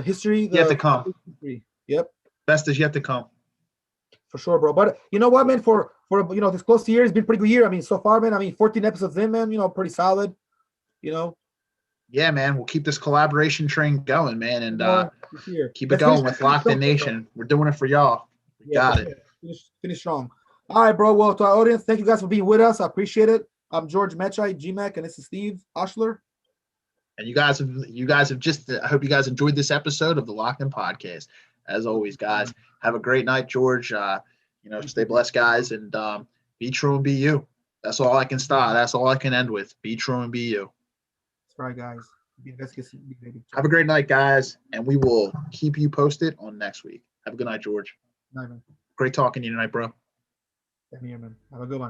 history. Yet to come. Yep. Best is yet to come. For sure, bro. But you know what, man? For this close to year, it's been a pretty good year. I mean, so far, man. 14 episodes in, man. Pretty solid. Yeah, man. We'll keep this collaboration train going, man, and keep it Let's going with Locked In Nation. We're doing it for y'all. We got it. Finish strong. All right, bro. Well, to our audience, thank you guys for being with us. I appreciate it. I'm George Mechai, GMAC, and this is Steve Oshler. And you guys have just. I hope you guys enjoyed this episode of the Locked In Podcast. As always, guys, have a great night, George. Stay blessed, guys, and be true and be you. That's all I can start. That's all I can end with. Be true and be you. That's right, guys. Have a great night, guys, and we will keep you posted on next week. Have a good night, George. Night, man. Great talking to you tonight, bro. Same here, man. Have a good one.